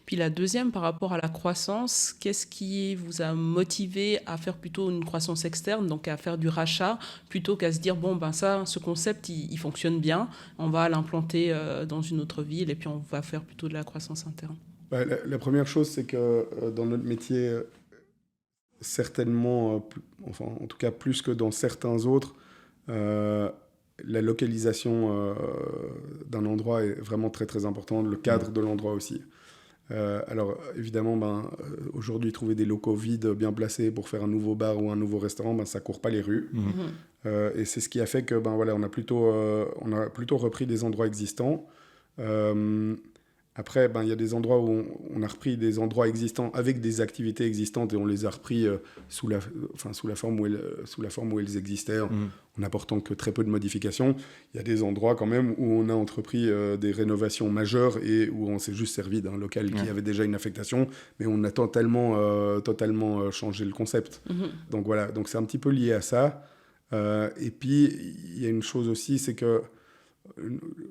Puis la deuxième, par rapport à la croissance, qu'est-ce qui vous a motivé à faire plutôt une croissance externe, donc à faire du rachat, plutôt qu'à se dire, ce concept, il fonctionne bien, on va l'implanter dans une autre ville et puis on va faire plutôt de la croissance interne? La première chose, c'est que dans notre métier, certainement, en tout cas plus que dans certains autres, la localisation d'un endroit est vraiment très très importante, le cadre de l'endroit aussi. Alors évidemment, aujourd'hui, trouver des locaux vides bien placés pour faire un nouveau bar ou un nouveau restaurant, ça court pas les rues. Et c'est ce qui a fait que on a plutôt repris des endroits existants. Après, il y a des endroits où on a repris des endroits existants avec des activités existantes et on les a repris sous la forme où elles existaient, en apportant que très peu de modifications. Il y a des endroits quand même où on a entrepris des rénovations majeures et où on s'est juste servi d'un local qui avait déjà une affectation, mais on a totalement changé le concept. Donc voilà, donc c'est un petit peu lié à ça. Et puis, il y a une chose aussi, c'est que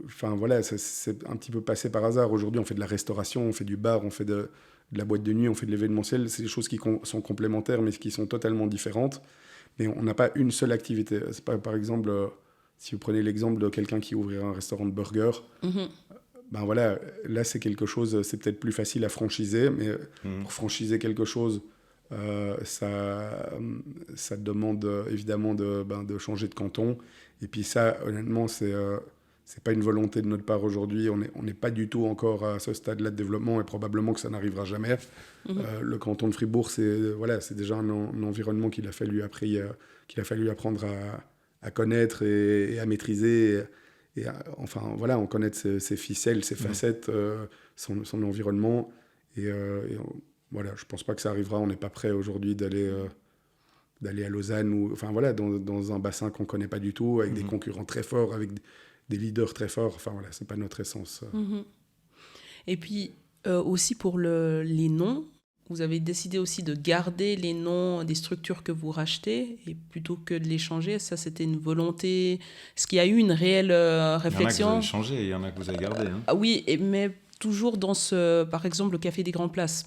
c'est un petit peu passé par hasard. Aujourd'hui, on fait de la restauration, on fait du bar, on fait de la boîte de nuit, on fait de l'événementiel. C'est des choses qui sont complémentaires, mais qui sont totalement différentes. Mais on n'a pas une seule activité. C'est pas, par exemple, si vous prenez l'exemple de quelqu'un qui ouvrirait un restaurant de burgers, là, c'est quelque chose, c'est peut-être plus facile à franchiser, mais pour franchiser quelque chose, ça demande évidemment de changer de canton. Et puis ça, honnêtement, c'est pas une volonté de notre part aujourd'hui. On n'est pas du tout encore à ce stade-là de développement et probablement que ça n'arrivera jamais. Le canton de Fribourg, c'est déjà un environnement qu'il a fallu apprendre à connaître et à maîtriser. En connaître ses ficelles, ses facettes, son environnement. Et je pense pas que ça arrivera. On n'est pas prêt aujourd'hui d'aller à Lausanne ou dans un bassin qu'on connaît pas du tout, avec des concurrents très forts, avec des leaders très forts. C'est pas notre essence. Et puis, aussi pour les noms, vous avez décidé aussi de garder les noms des structures que vous rachetez et plutôt que de les changer. Ça, c'était une volonté. Est-ce qu'il y a eu une réelle réflexion? Il y en a que vous avez changé et il y en a que vous avez gardé. Hein. Ah oui, mais toujours dans par exemple, le Café des Grandes Places.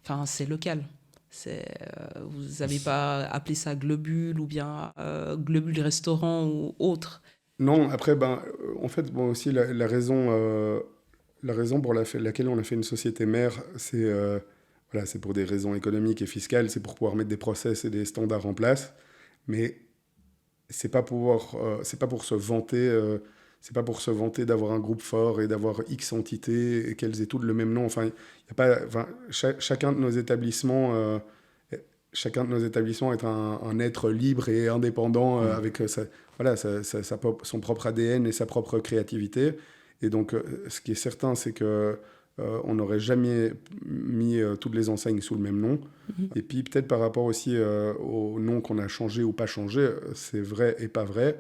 Enfin, c'est local. Vous n'avez pas appelé ça Globule ou bien Globule Restaurant ou autre. Non, après, en fait, aussi, la raison pour laquelle on a fait une société mère, c'est pour des raisons économiques et fiscales, c'est pour pouvoir mettre des process et des standards en place, mais c'est pas pour se vanter, d'avoir un groupe fort et d'avoir X entités et qu'elles aient toutes le même nom. Enfin, chacun de nos établissements est un être libre et indépendant avec son propre ADN et sa propre créativité. Et donc, ce qui est certain, c'est que on n'aurait jamais mis toutes les enseignes sous le même nom. Et puis, peut-être par rapport aussi au nom qu'on a changé ou pas changé, c'est vrai et pas vrai.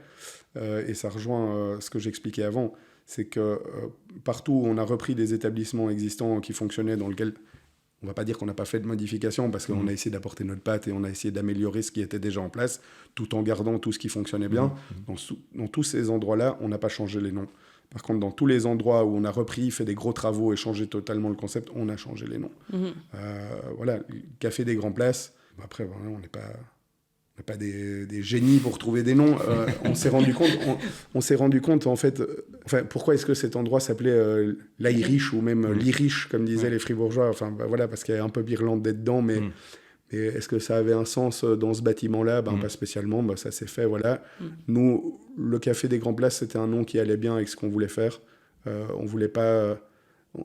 Et ça rejoint ce que j'expliquais avant. C'est que partout où on a repris des établissements existants qui fonctionnaient, dans lesquels on ne va pas dire qu'on n'a pas fait de modifications, parce qu'on a essayé d'apporter notre patte et on a essayé d'améliorer ce qui était déjà en place, tout en gardant tout ce qui fonctionnait bien. Dans tous ces endroits-là, on n'a pas changé les noms. Par contre, dans tous les endroits où on a repris, fait des gros travaux et changé totalement le concept, on a changé les noms. Le Café des Grandes Places, après, on n'est pas des génies pour trouver des noms. On s'est rendu compte, en fait, pourquoi est-ce que cet endroit s'appelait l'Irish ou même l'Irish, comme disaient les Fribourgeois. Parce qu'il y a un peu d'Irlandais dedans, mais est-ce que ça avait un sens dans ce bâtiment-là? Pas spécialement, ça s'est fait, voilà. Nous, le Café des Grandes Places, c'était un nom qui allait bien avec ce qu'on voulait faire. On voulait pas...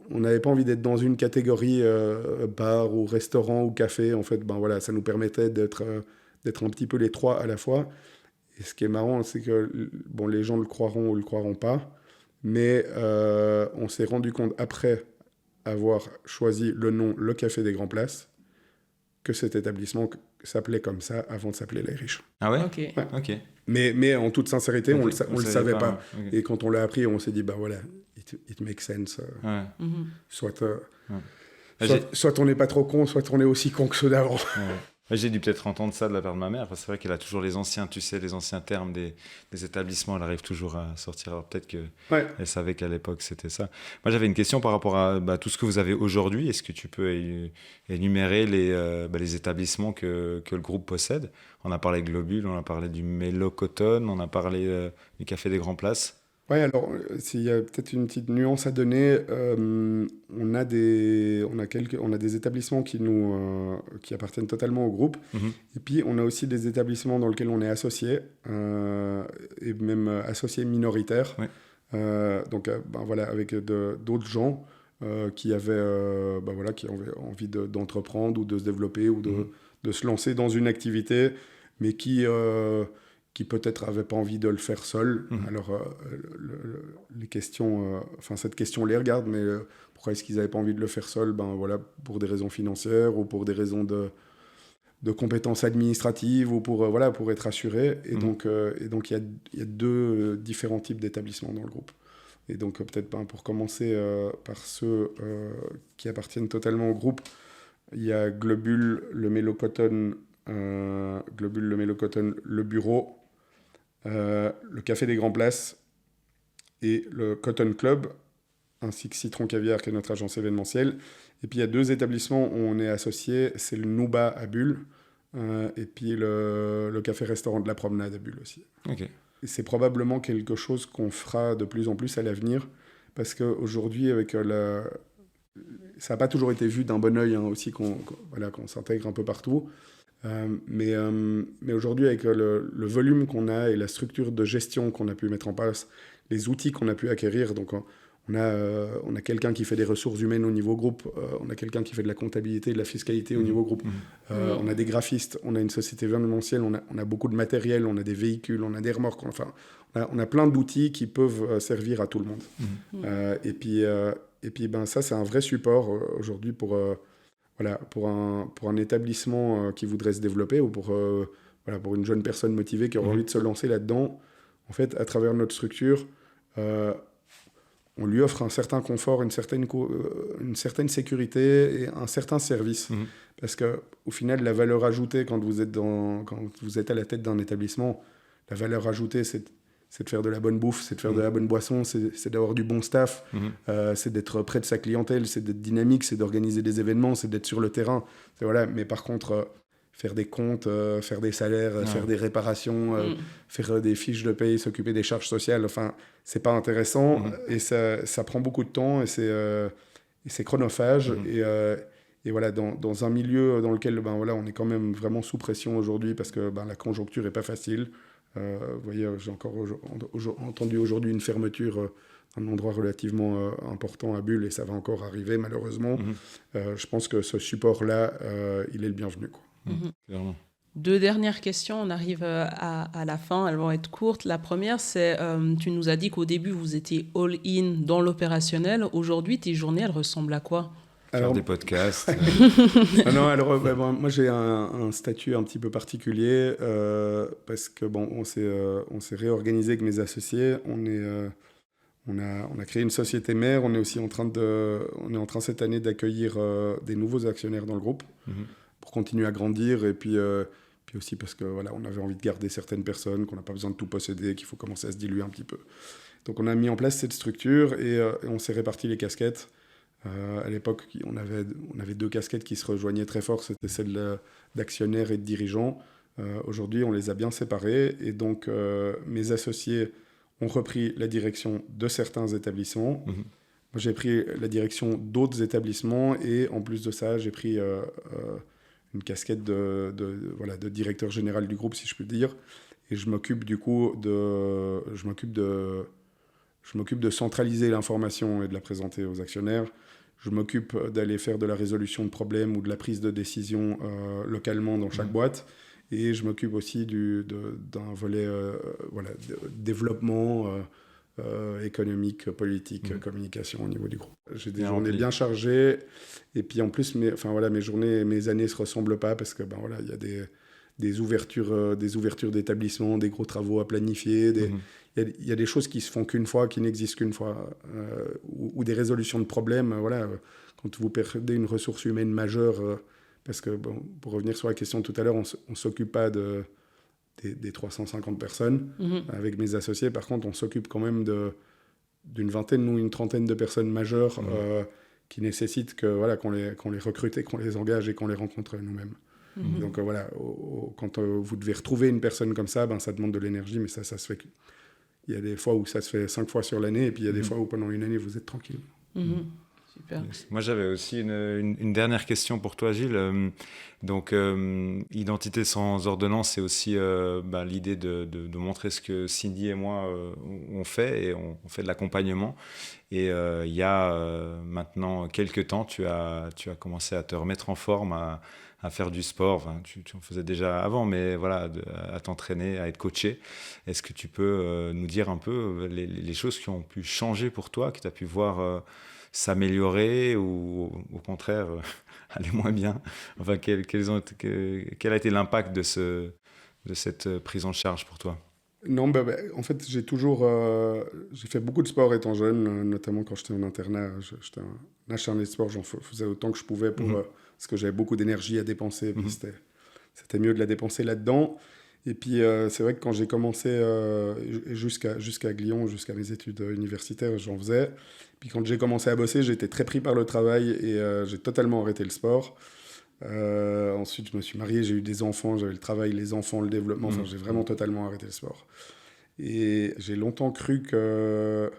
On n'avait pas envie d'être dans une catégorie bar ou restaurant ou café. En fait, ça nous permettait d'être un petit peu les trois à la fois. Et ce qui est marrant, c'est que les gens le croiront ou le croiront pas, mais on s'est rendu compte, après avoir choisi le nom Le Café des Grandes Places, que cet établissement s'appelait comme ça avant de s'appeler l'Irish. Ah ouais? Ok. Mais en toute sincérité, on le savait pas. Okay. Et quand on l'a appris, on s'est dit, it makes sense. Soit on n'est pas trop con, soit on est aussi con que ceux d'avant. J'ai dû peut-être entendre ça de la part de ma mère, parce que c'est vrai qu'elle a toujours les anciens termes des établissements, elle arrive toujours à sortir. Alors peut-être qu'elle savait qu'à l'époque c'était ça. Moi j'avais une question par rapport à tout ce que vous avez aujourd'hui. Est-ce que tu peux énumérer les établissements que le groupe possède? On a parlé de Globule, on a parlé du Mélo-Coton, on a parlé du Café des Grandes Places. Oui, alors, s'il y a peut-être une petite nuance à donner, on a des établissements qui appartiennent totalement au groupe. Et puis, on a aussi des établissements dans lesquels on est associé, et même associé minoritaire. Avec d'autres gens qui avaient envie d'entreprendre ou de se développer ou de se lancer dans une activité, mais qui peut-être n'avaient pas envie de le faire seul. Alors, cette question les regarde, mais pourquoi est-ce qu'ils n'avaient pas envie de le faire seul? Pour des raisons financières ou pour des raisons de compétences administratives ou pour être assurés. Et donc, il y a deux différents types d'établissements dans le groupe. Et donc, peut-être pour commencer par ceux qui appartiennent totalement au groupe, il y a Globule, le Mélo-Coton, le bureau, le Café des Grandes Places et le Cotton Club, ainsi que Citron Caviar, qui est notre agence événementielle. Et puis il y a deux établissements où on est associé, c'est le Nouba à Bulle et puis le café-restaurant de la Promenade à Bulle aussi. Okay. Et c'est probablement quelque chose qu'on fera de plus en plus à l'avenir, parce qu'aujourd'hui, avec ça n'a pas toujours été vu d'un bon œil aussi qu'on s'intègre un peu partout. Mais aujourd'hui, avec le volume qu'on a et la structure de gestion qu'on a pu mettre en place, les outils qu'on a pu acquérir, donc on a quelqu'un qui fait des ressources humaines au niveau groupe, on a quelqu'un qui fait de la comptabilité, de la fiscalité au niveau groupe, on a des graphistes, on a une société événementielle, on a beaucoup de matériel, on a des véhicules, on a des remorques, on a plein d'outils qui peuvent servir à tout le monde. Et puis ça, c'est un vrai support aujourd'hui pour un établissement qui voudrait se développer ou pour une jeune personne motivée qui aurait envie de se lancer là-dedans. En fait, à travers notre structure, on lui offre un certain confort, une certaine sécurité et un certain service. Parce qu'au final, la valeur ajoutée, quand vous êtes à la tête d'un établissement, la valeur ajoutée, c'est de faire de la bonne bouffe, c'est de faire de la bonne boisson, c'est d'avoir du bon staff, c'est d'être près de sa clientèle, c'est d'être dynamique, c'est d'organiser des événements, c'est d'être sur le terrain. Voilà. Mais par contre, faire des comptes, faire des salaires, faire des réparations, faire des fiches de paye, s'occuper des charges sociales, enfin, c'est pas intéressant et ça prend beaucoup de temps et c'est chronophage. Et voilà, dans un milieu dans lequel on est quand même vraiment sous pression aujourd'hui parce que la conjoncture n'est pas facile. Vous voyez, j'ai encore entendu aujourd'hui une fermeture d'un endroit relativement important à Bulle et ça va encore arriver malheureusement. Je pense que ce support-là, il est le bienvenu, quoi. Deux dernières questions, on arrive à la fin, elles vont être courtes. La première, c'est, tu nous as dit qu'au début, vous étiez all-in dans l'opérationnel. Aujourd'hui, tes journées, elles ressemblent à quoi ? Faire des podcasts. Moi j'ai un statut un petit peu particulier parce que on s'est réorganisé avec mes associés. On a créé une société mère. On est aussi en train cette année d'accueillir des nouveaux actionnaires dans le groupe pour continuer à grandir et puis aussi parce que on avait envie de garder certaines personnes, qu'on n'a pas besoin de tout posséder, qu'il faut commencer à se diluer un petit peu. Donc on a mis en place cette structure et on s'est réparti les casquettes. À l'époque, on avait deux casquettes qui se rejoignaient très fort, c'était celle d'actionnaire et de dirigeant. Aujourd'hui, on les a bien séparées et donc mes associés ont repris la direction de certains établissements. Moi, j'ai pris la direction d'autres établissements et en plus de ça, j'ai pris une casquette de directeur général du groupe, si je puis dire. Et je m'occupe du coup je m'occupe de centraliser l'information et de la présenter aux actionnaires. Je m'occupe d'aller faire de la résolution de problèmes ou de la prise de décision localement dans chaque boîte. Et je m'occupe aussi d'un volet de développement économique, politique, communication au niveau du groupe. J'ai des journées bien chargées. Et puis en plus, mes journées et mes années ne se ressemblent pas parce que il y a des ouvertures d'établissements, des gros travaux à planifier, il y a des choses qui se font qu'une fois, qui n'existent qu'une fois, ou des résolutions de problèmes. Quand vous perdez une ressource humaine majeure, parce que, pour revenir sur la question de tout à l'heure, on ne s'occupe pas des 350 personnes avec mes associés. Par contre, on s'occupe quand même d'une vingtaine ou une trentaine de personnes majeures qui nécessitent qu'on les recrute et qu'on les engage et qu'on les rencontre nous-mêmes. Donc quand vous devez retrouver une personne comme ça, ça demande de l'énergie, mais ça se fait. Il y a des fois où ça se fait 5 fois sur l'année, et puis il y a des fois où pendant une année, vous êtes tranquille. Super. Moi, j'avais aussi une dernière question pour toi, Gilles. Donc, Identité sans ordonnance, c'est aussi l'idée de montrer ce que Cindy et moi on fait, et on fait de l'accompagnement. Et il y a maintenant quelques temps, tu as commencé à te remettre en forme, à faire du sport. Enfin, tu en faisais déjà avant, mais à t'entraîner, à être coaché. Est-ce que tu peux nous dire un peu les choses qui ont pu changer pour toi, que tu as pu voir s'améliorer ou au contraire aller moins bien? Enfin, quel a été l'impact de cette prise en charge pour toi? Non, en fait, j'ai fait beaucoup de sport étant jeune, notamment quand j'étais en internat. J'étais un acharné de sport, j'en faisais autant que je pouvais parce que j'avais beaucoup d'énergie à dépenser, puis c'était mieux de la dépenser là-dedans. Et puis, c'est vrai que quand j'ai commencé jusqu'à Glion, jusqu'à mes études universitaires, j'en faisais. Puis quand j'ai commencé à bosser, j'étais très pris par le travail et j'ai totalement arrêté le sport. Ensuite, je me suis marié, j'ai eu des enfants, j'avais le travail, les enfants, le développement. Enfin, j'ai vraiment totalement arrêté le sport. Et j'ai longtemps cru que,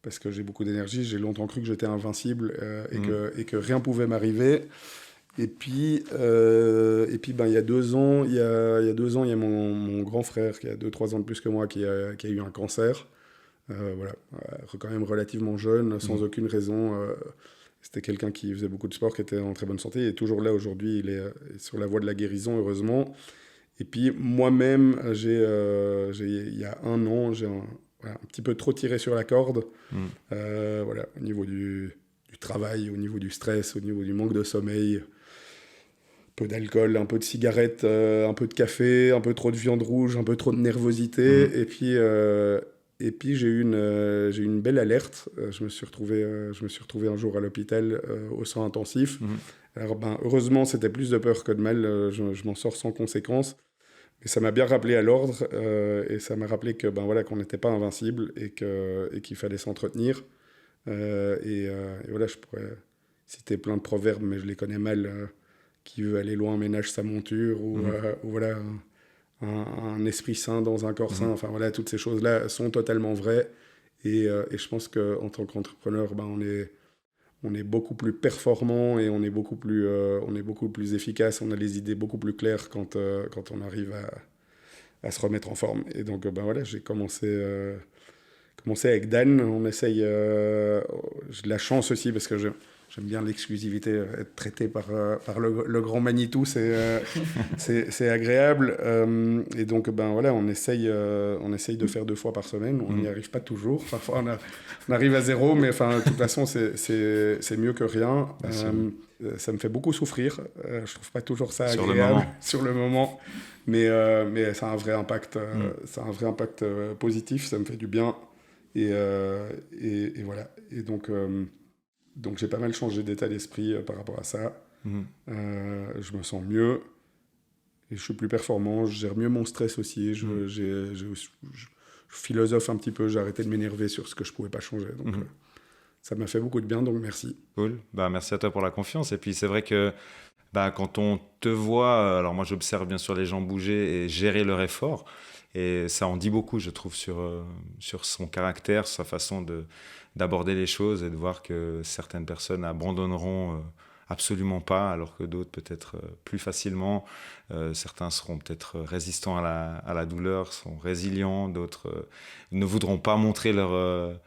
parce que j'ai beaucoup d'énergie, j'ai longtemps cru que j'étais invincible et que rien pouvait m'arriver. Et puis, il y a 2 ans, il y a mon grand frère qui a 2-3 ans de plus que moi qui a eu un cancer. Quand même relativement jeune, sans aucune raison. C'était quelqu'un qui faisait beaucoup de sport, qui était en très bonne santé. Il est toujours là aujourd'hui, il est sur la voie de la guérison, heureusement. Et puis moi-même, il y a 1 an, j'ai un petit peu trop tiré sur la corde. Au niveau du travail, au niveau du stress, au niveau du manque de sommeil. Un peu d'alcool, un peu de cigarette, un peu de café, un peu trop de viande rouge, un peu trop de nervosité. Et puis Et puis j'ai eu une belle alerte. Je me suis retrouvé un jour à l'hôpital au soins intensifs. Alors heureusement, c'était plus de peur que de mal. Je m'en sors sans conséquence. Mais ça m'a bien rappelé à l'ordre et ça m'a rappelé que qu'on n'était pas invincible et qu'il fallait s'entretenir. Et voilà, je pourrais citer plein de proverbes, mais je les connais mal. Qui veut aller loin ménage sa monture ou voilà. Un esprit sain dans un corps sain, enfin voilà, toutes ces choses-là sont totalement vraies et je pense qu'en tant qu'entrepreneur, on est beaucoup plus performant et on est beaucoup plus efficace, on a les idées beaucoup plus claires quand on arrive à se remettre en forme. Et donc voilà, j'ai commencé avec Dan, on essaye, j'ai de la chance aussi parce que j'aime bien l'exclusivité, être traité par le grand Manitou, c'est agréable. Et donc, voilà, on essaye de faire 2 fois par semaine. On n'y arrive pas toujours. Parfois, on arrive à 0, mais de toute façon, c'est mieux que rien. Ça me fait beaucoup souffrir. Je trouve pas toujours ça agréable sur le moment. Mais ça a un vrai impact, positif. Ça me fait du bien. Et voilà. Et donc j'ai pas mal changé d'état d'esprit par rapport à ça. Je me sens mieux et je suis plus performant. Je gère mieux mon stress aussi. Je philosophe un petit peu. J'ai arrêté de m'énerver sur ce que je pouvais pas changer. Donc ça m'a fait beaucoup de bien. Donc merci. Cool. Merci à toi pour la confiance. Et puis c'est vrai que quand on te voit, alors moi j'observe bien sûr les gens bouger et gérer leur effort. Et ça en dit beaucoup, je trouve, sur son caractère, sa façon d'aborder les choses et de voir que certaines personnes abandonneront absolument pas, alors que d'autres peut-être plus facilement. Certains seront peut-être résistants à la douleur, sont résilients, d'autres ne voudront pas montrer leurs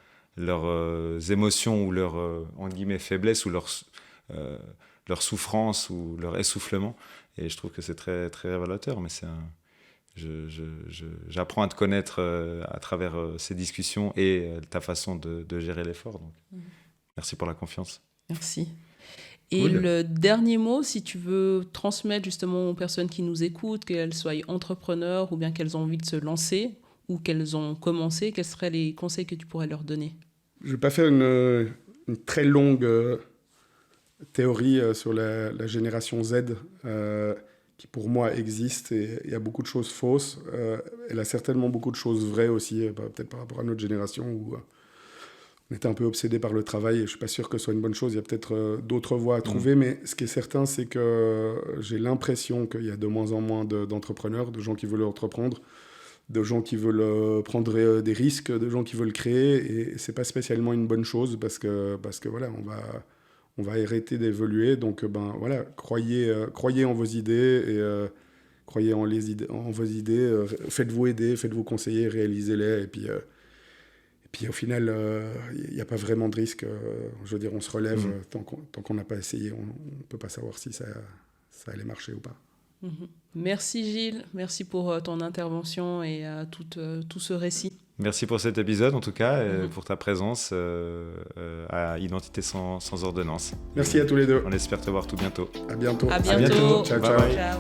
émotions ou leurs entre guillemets faiblesses ou leur souffrance ou leur essoufflement. Et je trouve que c'est très, très révélateur, mais j'apprends à te connaître à travers ces discussions et ta façon de gérer l'effort. Donc, merci pour la confiance. Merci. Et le dernier mot, si tu veux transmettre justement aux personnes qui nous écoutent, qu'elles soient entrepreneurs ou bien qu'elles ont envie de se lancer ou qu'elles ont commencé, quels seraient les conseils que tu pourrais leur donner? Je ne vais pas faire une très longue théorie sur la génération Z qui pour moi existe et il y a beaucoup de choses fausses. Elle a certainement beaucoup de choses vraies aussi, peut-être par rapport à notre génération où on était un peu obsédé par le travail et je ne suis pas sûr que ce soit une bonne chose. Il y a peut-être d'autres voies à trouver, mais ce qui est certain, c'est que j'ai l'impression qu'il y a de moins en moins d'entrepreneurs, de gens qui veulent entreprendre, de gens qui veulent prendre des risques, de gens qui veulent créer et ce n'est pas spécialement une bonne chose parce que voilà, on va arrêter d'évoluer. Donc, voilà, croyez en vos idées et croyez en vos idées. Faites-vous aider, faites-vous conseiller, réalisez-les. Et puis, au final, il n'y a pas vraiment de risque. Je veux dire, on se relève tant qu'on n'a pas essayé. On ne peut pas savoir si ça allait marcher ou pas. Merci Gilles, merci pour ton intervention et tout ce récit. Merci pour cet épisode en tout cas, et pour ta présence à Identité sans ordonnance. Merci à tous les deux. On espère te voir tout bientôt. À bientôt. À bientôt. Ciao, bye ciao. bye. Ciao.